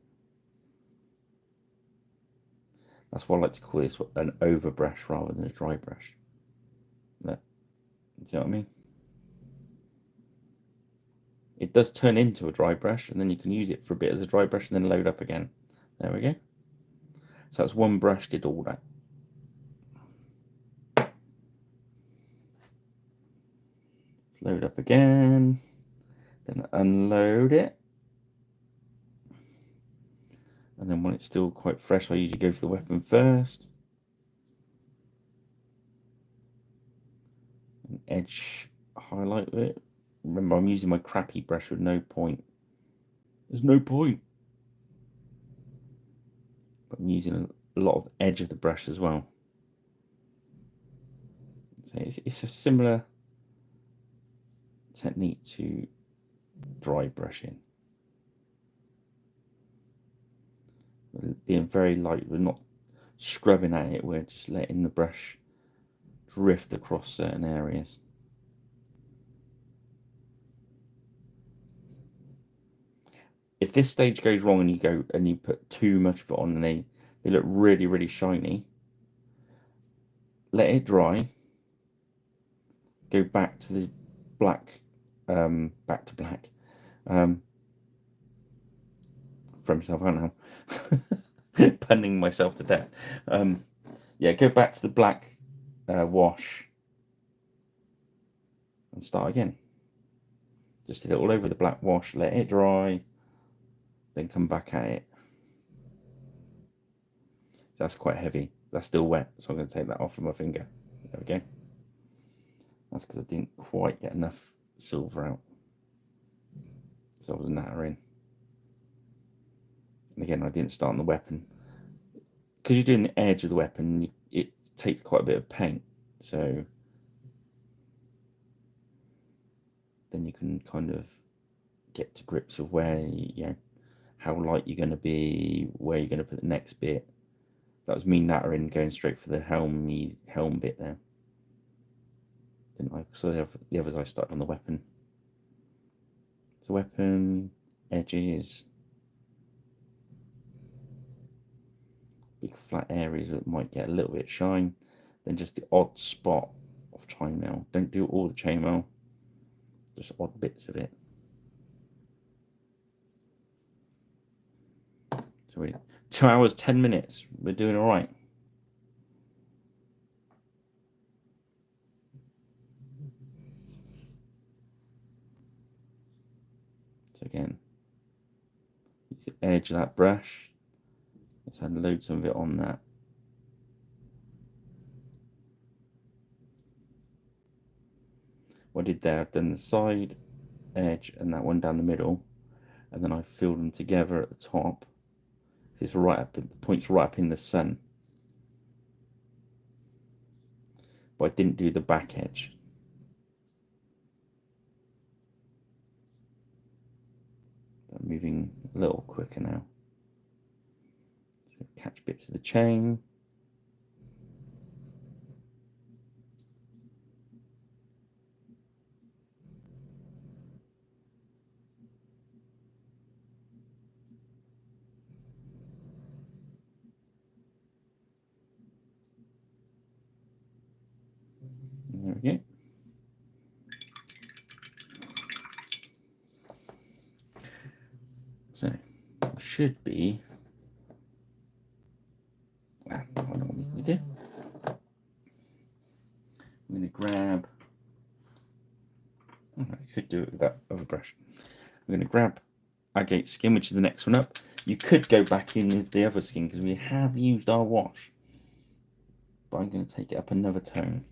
That's why I like to call this an over brush rather than a dry brush. Look, see what I mean? It does turn into a dry brush, and then you can use it for a bit as a dry brush and then load up again. There we go. So that's one brush, did all that. Let's load up again, then unload it. And then when it's still quite fresh, I usually go for the weapon first. An edge highlight with it. Remember, I'm using my crappy brush with no point. There's no point. But I'm using a lot of edge of the brush as well. So it's a similar technique to dry brushing. We're being very light, we're not scrubbing at it, we're just letting the brush drift across certain areas. If this stage goes wrong and you put too much of it on and they look really, really shiny, let it dry, go back to the black, back to black, from myself, I don't know, punning myself to death. Yeah, go back to the black wash and start again. Just did it all over the black wash, let it dry, then come back at it. That's quite heavy. That's still wet, so I'm going to take that off with my finger. There we go. That's because I didn't quite get enough silver out. So I was nattering. And again, I didn't start on the weapon. Because you're doing the edge of the weapon, it takes quite a bit of paint. So then you can kind of get to grips with where, how light you're going to be, where you're going to put the next bit. That was me nattering, going straight for the helm bit there. Then the others I started on the weapon. So weapon, edges, big flat areas that might get a little bit of shine. Then just the odd spot of chainmail. Don't do all the chainmail, just odd bits of it. So we're 2 hours, 10 minutes. We're doing all right. So again, use the edge of that brush. Let's load some of it on that. What I did there, I've done the side edge and that one down the middle, and then I filled them together at the top. So it's right up, the point's right up in the sun. But I didn't do the back edge. I'm moving a little quicker now. So catch bits of the chain. There we go. So should be. I don't know what I'm going to do. I'm going to grab. I could do it with that other brush. I'm going to grab agate skin, which is the next one up. You could go back in with the other skin because we have used our wash. But I'm going to take it up another tone.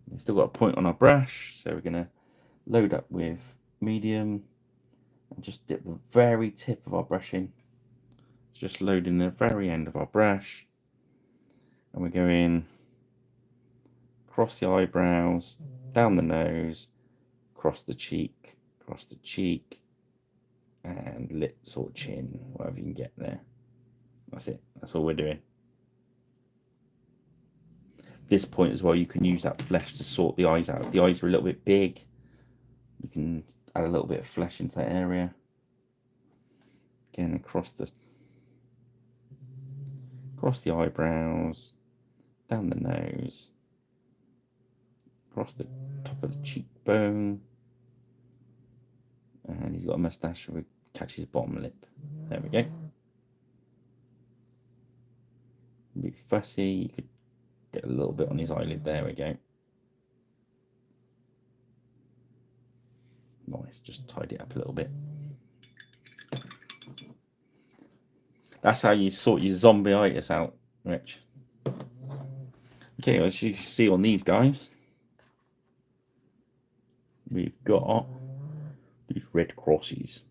We've still got a point on our brush, so we're going to load up with medium and just dip the very tip of our brush in. Just loading the very end of our brush, and we're going across the eyebrows, down the nose, across the cheek, and lips or chin, whatever you can get there. That's it. That's all we're doing. This point as well, you can use that flesh to sort the eyes out. If the eyes are a little bit big, you can add a little bit of flesh into that area. Again, across the eyebrows, down the nose, across the top of the cheekbone. And he's got a moustache, so we catch his bottom lip. There we go. A bit fussy, you could get a little bit on his eyelid. There we go. Nice, just tidy it up a little bit. That's how you sort your zombie-itis out, Rich. Okay, as you see on these guys, we've got these red crosses,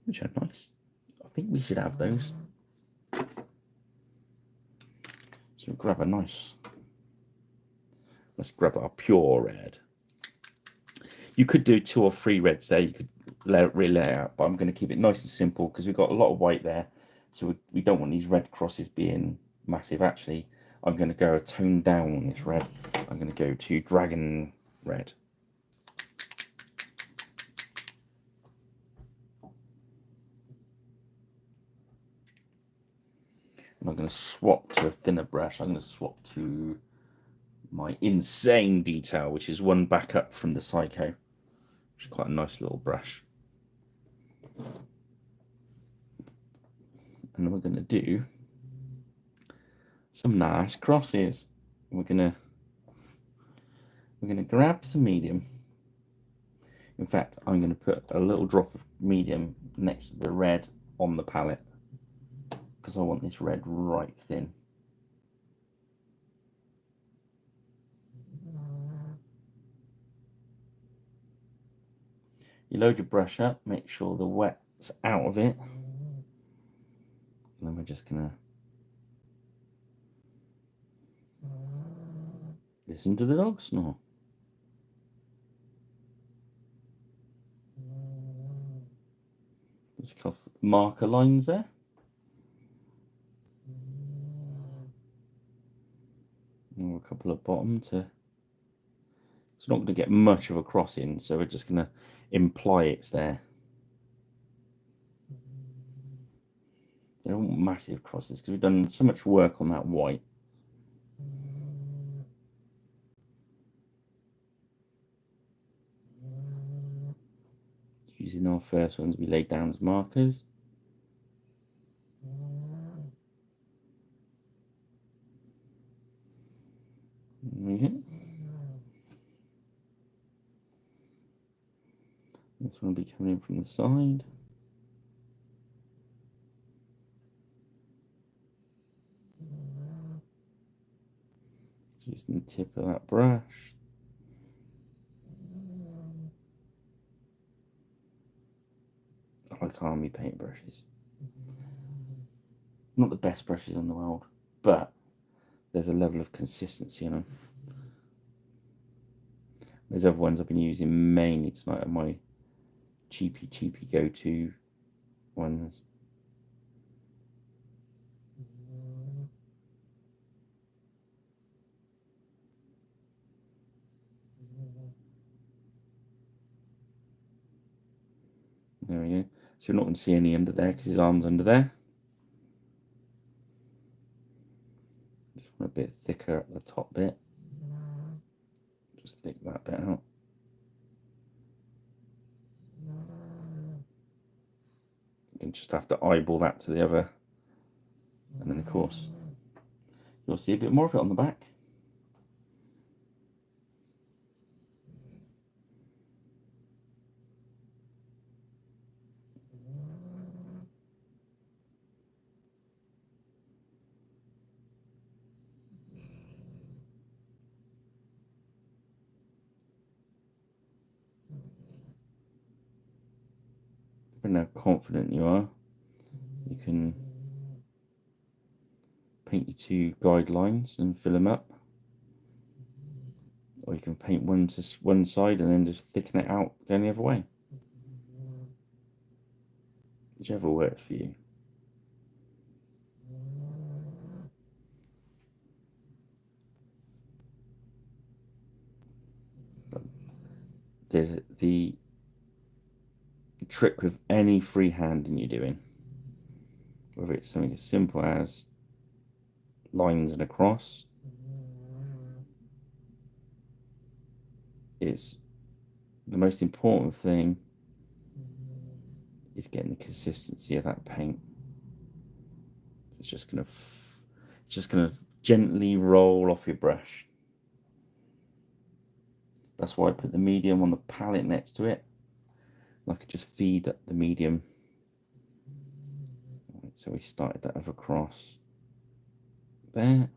which are nice. I think we should have those. So grab a nice, let's grab our pure red. You could do 2 or 3 reds there, you could relay out, but I'm going to keep it nice and simple because we've got a lot of white there, so we don't want these red crosses being massive. Actually, I'm going to go a tone down on this red. I'm going to go to dragon red. And I'm going to swap to a thinner brush. I'm going to swap to my insane detail, which is one back up from the Psycho, which is quite a nice little brush. And then we're going to do some nice crosses. We're going to grab some medium. In fact, I'm going to put a little drop of medium next to the red on the palette because I want this red right thin. You load your brush up, make sure the wet's out of it. And then we're just going to listen to the dog snore. There's a couple of marker lines there. And a couple at bottom to. It's not going to get much of a crossing, so we're just going to imply it's there. They're all massive crosses because we've done so much work on that white. Using our first ones we laid down as markers. This one will be coming in from the side. Using the tip of that brush. I like army paint brushes. Not the best brushes in the world, but there's a level of consistency in them. There's other ones I've been using mainly tonight are my cheapy go-to ones. There we go. So you're not going to see any under there because his arm's under there. Just want a bit thicker at the top bit. Just thick that bit out. You can just have to eyeball that to the other. And then of course, you'll see a bit more of it on the back. depending how confident you are, you can paint your two guidelines and fill them up. Or you can paint one to one side and then just thicken it out going the other way. Whichever works for you. But the trick with any freehanding you're doing, whether it's something as simple as lines and a cross, is the most important thing is getting the consistency of that paint. It's just gonna gently roll off your brush. That's why I put the medium on the palette next to it. I could just feed up the medium. Right, so we started that other cross there.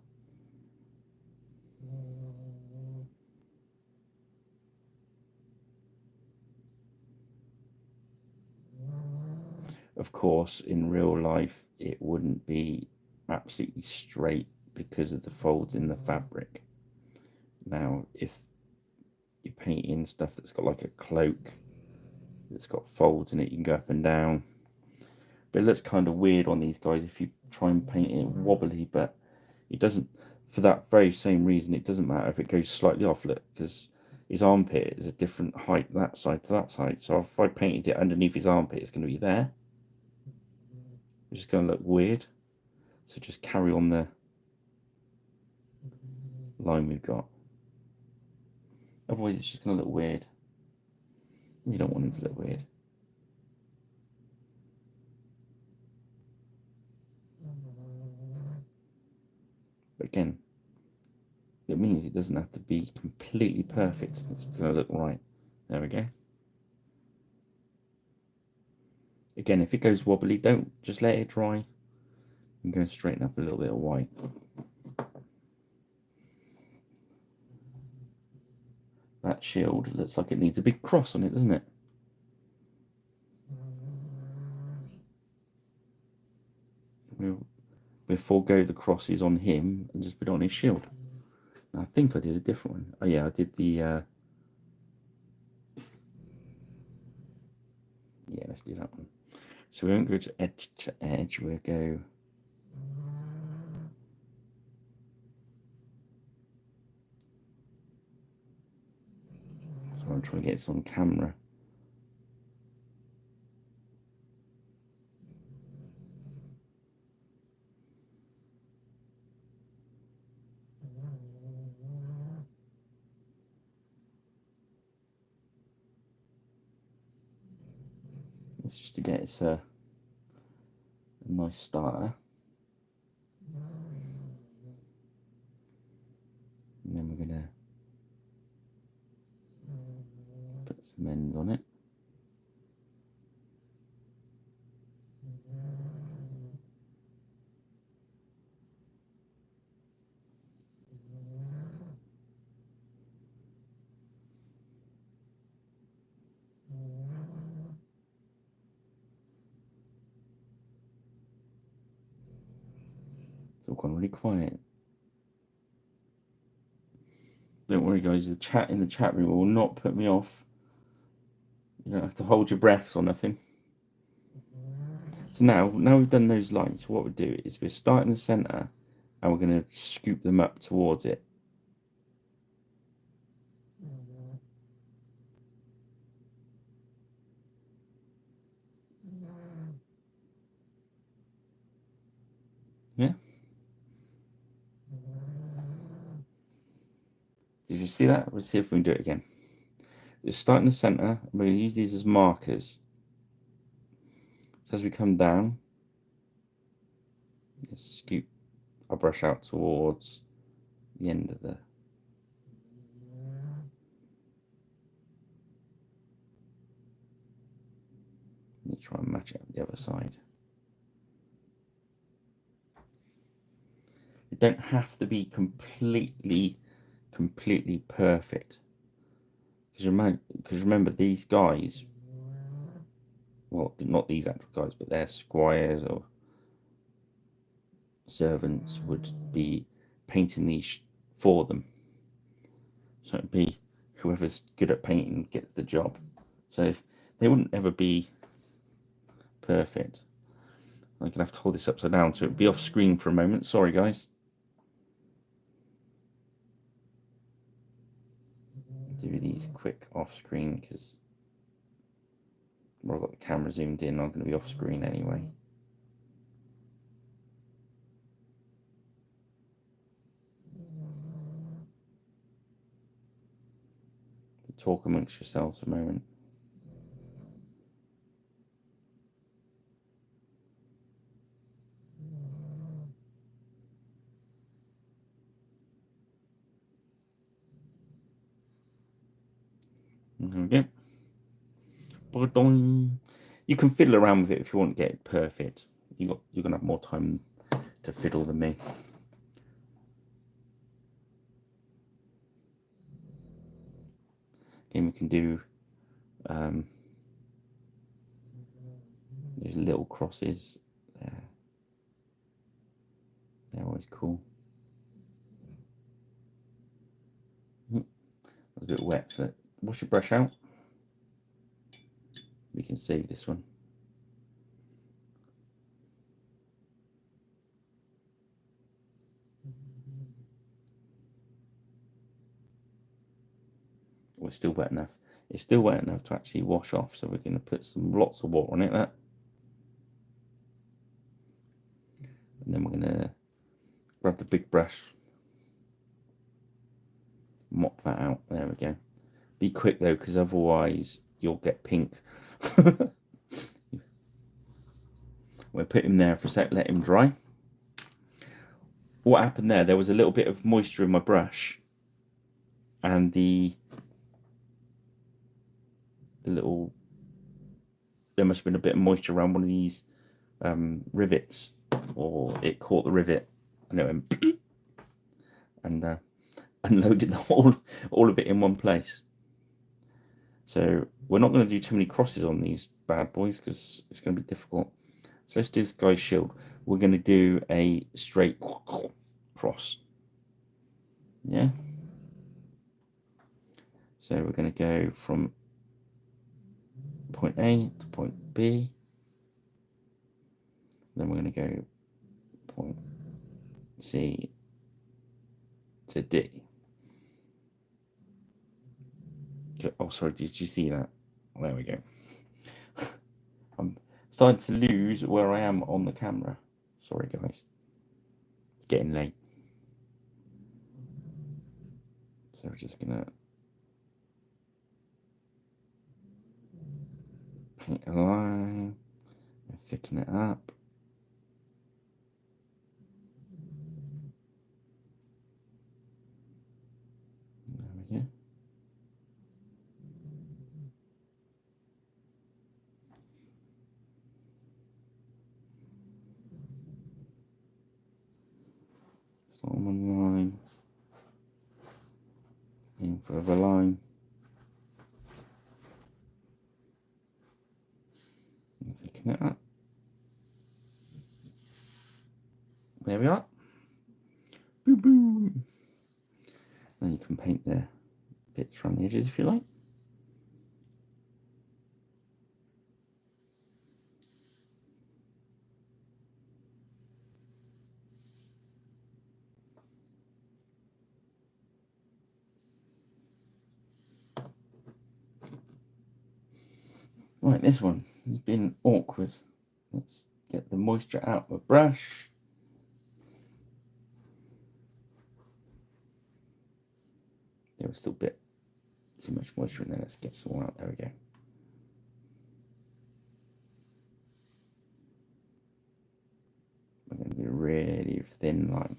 Of course, in real life, it wouldn't be absolutely straight because of the folds in the fabric. Now, if you're painting stuff that's got like a cloak, that's got folds in it, you can go up and down. But it looks kind of weird on these guys if you try and paint it wobbly, but it doesn't, for that very same reason, it doesn't matter if it goes slightly off, look, because his armpit is a different height that side to that side. So if I painted it underneath his armpit, it's going to be there. It's just going to look weird. So just carry on the line we've got. Otherwise, it's just going to look weird. You don't want it to look weird. But again, it means it doesn't have to be completely perfect. It's going to look right. There we go. Again, if it goes wobbly, don't just let it dry. I'm going to straighten up a little bit of white. That shield looks like it needs a big cross on it, doesn't it? We'll forego the crosses on him and just put it on his shield. I think I did a different one. Oh yeah, I did the yeah, let's do that one. So we won't go to edge, we'll go I'm trying to get this on camera. It's just to get it a nice starter. And then we're going to put some ends on it. It's all gone really quiet. Don't worry, guys. The chat in the chat room will not put me off. You don't have to hold your breaths or nothing. So now we've done those lines. What we do is we're starting the center, and we're going to scoop them up towards it. Yeah. Did you see that? Let's see if we can do it again. Just start in the center. We're going to use these as markers. So as we come down, let's scoop our brush out towards the end of the. Let me try and match it up the other side. It don't have to be completely perfect. Because remember, these guys, well, not these actual guys, but their squires or servants would be painting these for them. So it'd be whoever's good at painting gets the job. So they wouldn't ever be perfect. I'm going to have to hold this upside down so it'll be off screen for a moment. Sorry, guys. Do these quick off screen because where I've got the camera zoomed in, I'm going to be off screen anyway. So talk amongst yourselves a moment. There we go. You can fiddle around with it if you want to get it perfect. You're going to have more time to fiddle than me. Again, we can do these little crosses there. They're always cool. That's a bit wet, so wash your brush out. We can save this one. Oh, it's still wet enough. It's still wet enough to actually wash off, so we're going to put lots of water on it. And then we're going to grab the big brush, mop that out. There we go. Be quick though, because otherwise you'll get pink. We'll put him there for a sec, let him dry. What happened there was a little bit of moisture in my brush, and there must have been a bit of moisture around one of these rivets, or it caught the rivet and it went and unloaded all of it in one place. So we're not going to do too many crosses on these bad boys because it's going to be difficult. So let's do this guy's shield. We're going to do a straight cross. Yeah. So we're going to go from point A to point B. Then we're going to go point C to D. Oh, sorry, did you see that? Oh, there we go. I'm starting to lose where I am on the camera. Sorry, guys. It's getting late. So we're just going to paint a line and thicken it up. There we go. Start on one line, in further line, and thicken it up. There we are. Boom, boom. Then you can paint the bits around the edges if you like. Right, this one has been awkward. Let's get the moisture out with a brush. There was still a bit too much moisture in there. Let's get some more out. There we go. We're going to do a really thin line.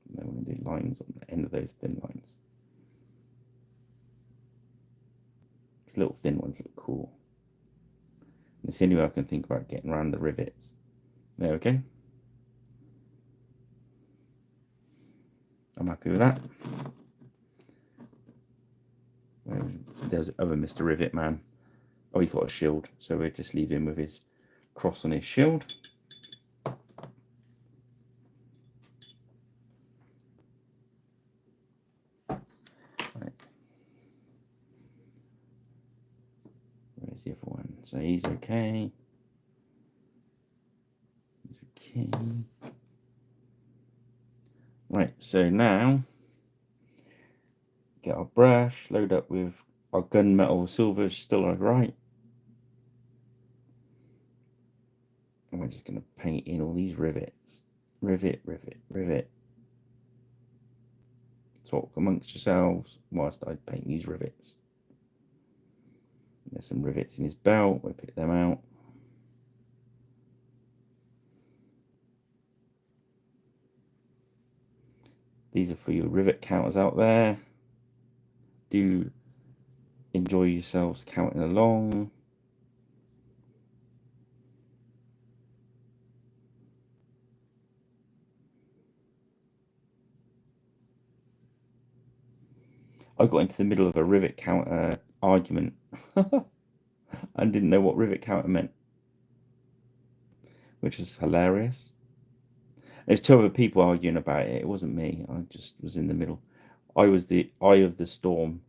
And then we're going to do lines on the end of those thin lines. These little thin ones look cool. And it's the only way I can think about getting around the rivets. There we go. I'm happy with that. There There's other Mr. Rivet Man. Oh, he's got a shield, so we'll just leave him with his cross on his shield. Right. Where's the other one? So he's okay. He's okay. Right, so now get our brush, load up with our gunmetal silver still right. And we're just going to paint in all these rivets. Rivet, rivet, rivet. Talk amongst yourselves whilst I paint these rivets. There's some rivets in his belt, we'll pick them out. These are for your rivet counters out there. Do enjoy yourselves counting along. I got into the middle of a rivet counter argument and didn't know what rivet counter meant, which is hilarious. There's two other people arguing about it. It wasn't me. I just was in the middle. I was the eye of the storm.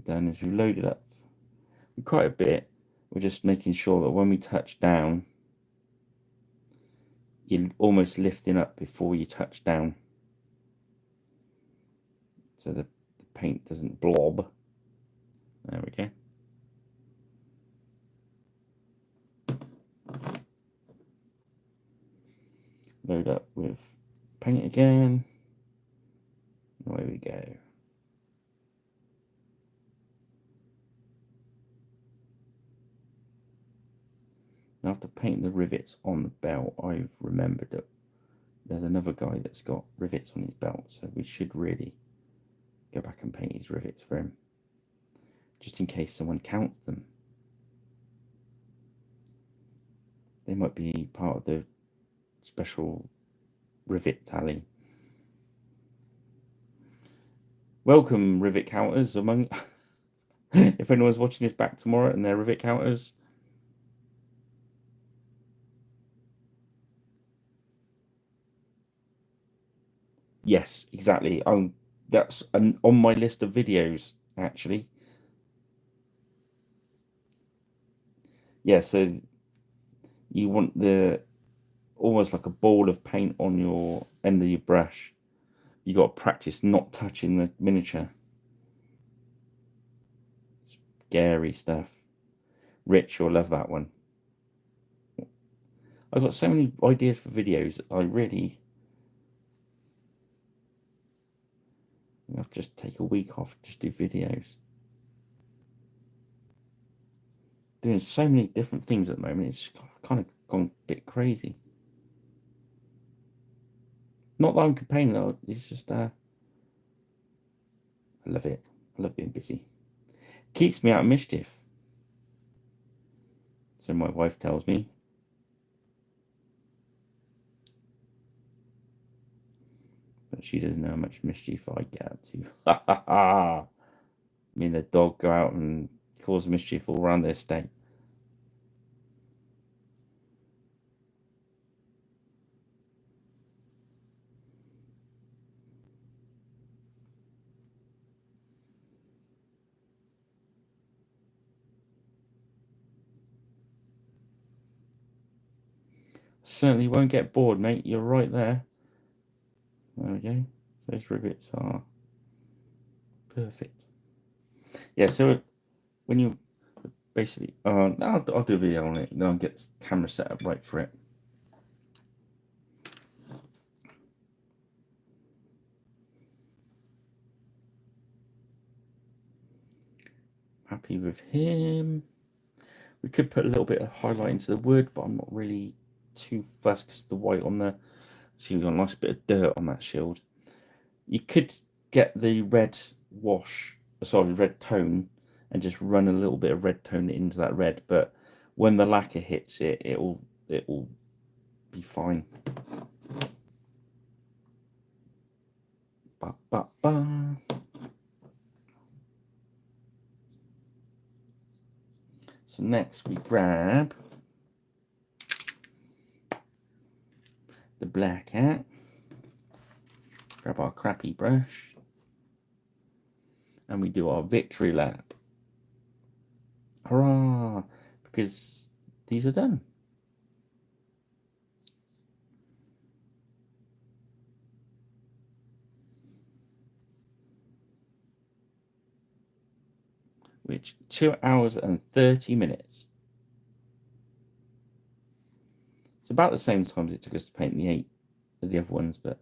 Done is we've loaded up quite a bit. We're just making sure that when we touch down, you're almost lifting up before you touch down, so the paint doesn't blob. There we go. Load up with paint again. Away we go. Now after painting the rivets on the belt, I've remembered that there's another guy that's got rivets on his belt, so we should really go back and paint his rivets for him, just in case someone counts them. They might be part of the special rivet tally. Welcome, rivet counters among. If anyone's watching this back tomorrow and they're rivet counters, yes, exactly. That's on my list of videos actually. Yeah, so you want the almost like a ball of paint on your end of your brush. You got to practice not touching the miniature. Scary stuff. Rich, you'll love that one. I've got so many ideas for videos. I really I'll just take a week off, just do videos. Doing so many different things at the moment, it's kind of gone a bit crazy. Not that I'm complaining though, it's just I love it. I love being busy. Keeps me out of mischief. So my wife tells me. But she doesn't know how much mischief I get up to. Ha ha ha! Me and the dog go out and cause mischief all around the estate. Certainly won't get bored, mate. You're right there. There we go. So those rivets are perfect. Yeah, so when you basically, I'll do a video on it, then I'll get the camera set up right for it. Happy with him. We could put a little bit of highlight into the wood, but I'm not really too fussed because the white on the. See, we've got a nice bit of dirt on that shield. You could get the red wash solid red tone and just run a little bit of red tone into that red. But when the lacquer hits it, it'll be fine. Ba, ba, ba. So next we grab the black hat, grab our crappy brush, and we do our victory lap. Hurrah! Because these are done. Which 2 hours and 30 minutes. It's about the same time as it took us to paint the 8 of the other ones, but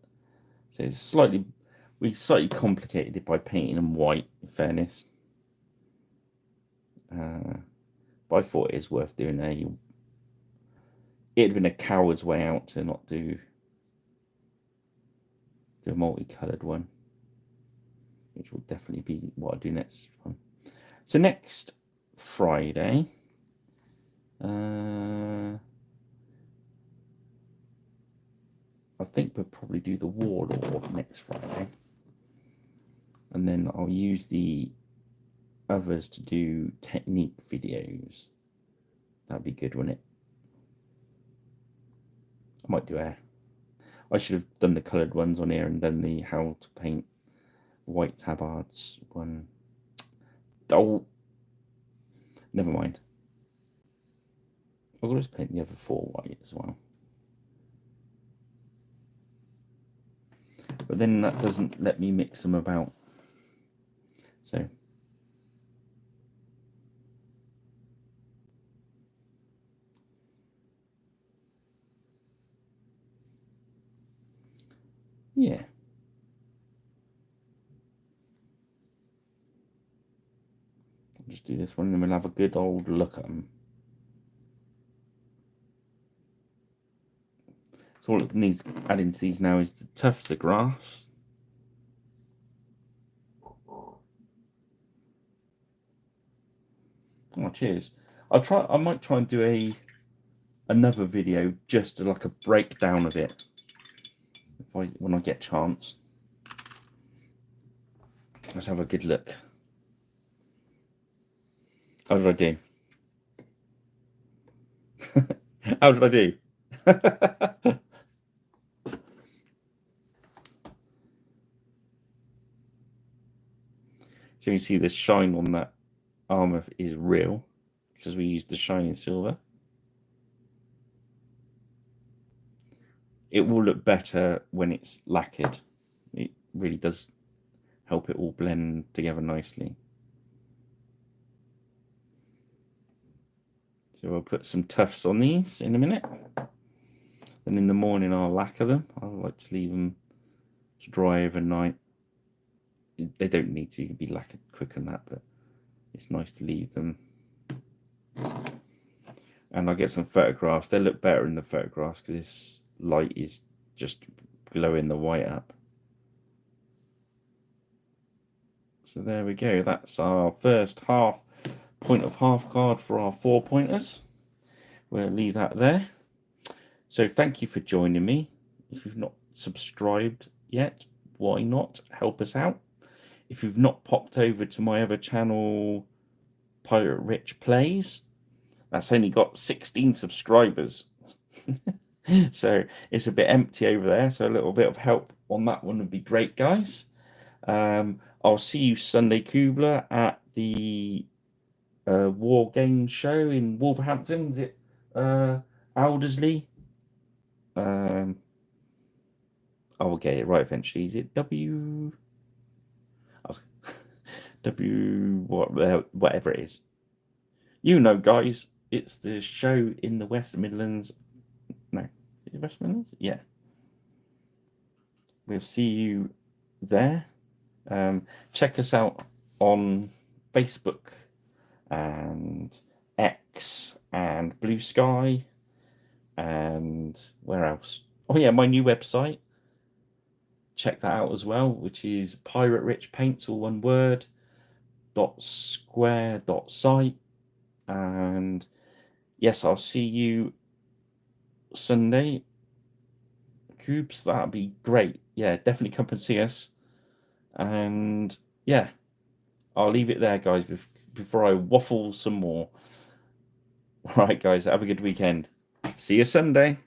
so it's slightly complicated it by painting them white, in fairness. But I thought it is worth doing it'd been a coward's way out to not do a multicolored one, which will definitely be what I do next time. So next Friday, I think we'll probably do the Warlord next Friday, and then I'll use the others to do technique videos. That'd be good, wouldn't it? I might do I should have done the coloured ones on here and done the how to paint white tabards one. Oh, never mind. I'll just paint the other 4 white as well. But then that doesn't let me mix them about. So yeah. I'll just do this one and then we'll have a good old look at them. So all it needs adding to these now is the tufts of grass. Oh, cheers. I might try and do another video just like a breakdown of it when I get a chance. Let's have a good look. How did I do? How did I do? So you see the shine on that armor is real because we used the shiny silver. It will look better when it's lacquered. It really does help it all blend together nicely. So I'll put some tufts on these in a minute. Then in the morning I'll lacquer them. I like to leave them to dry overnight. They don't need to, you can be lacquered quicker than that, but it's nice to leave them. And I'll get some photographs. They look better in the photographs because this light is just glowing the white up. So there we go. That's our first point of half card for our 4 pointers. We'll leave that there. So thank you for joining me. If you've not subscribed yet, why not? Help us out. If you've not popped over to my other channel, Pirate Rich Plays, that's only got 16 subscribers. So it's a bit empty over there. So a little bit of help on that one would be great, guys. I'll see you Sunday, Kubler, at the War Games show in Wolverhampton. Is it Aldersley? I will get it right eventually. Is it whatever it is? You know, guys, it's the show in the West Midlands. No, is it West Midlands? Yeah. We'll see you there. Check us out on Facebook and X and Blue Sky and where else? Oh yeah, my new website. Check that out as well, which is Pirate Rich Paints, all one word, paintalong.square.site. And yes, I'll see you Sunday. Cubes, that'd be great. Yeah, definitely come and see us. And yeah, I'll leave it there, guys, before I waffle some more. All right, guys, have a good weekend. See you Sunday.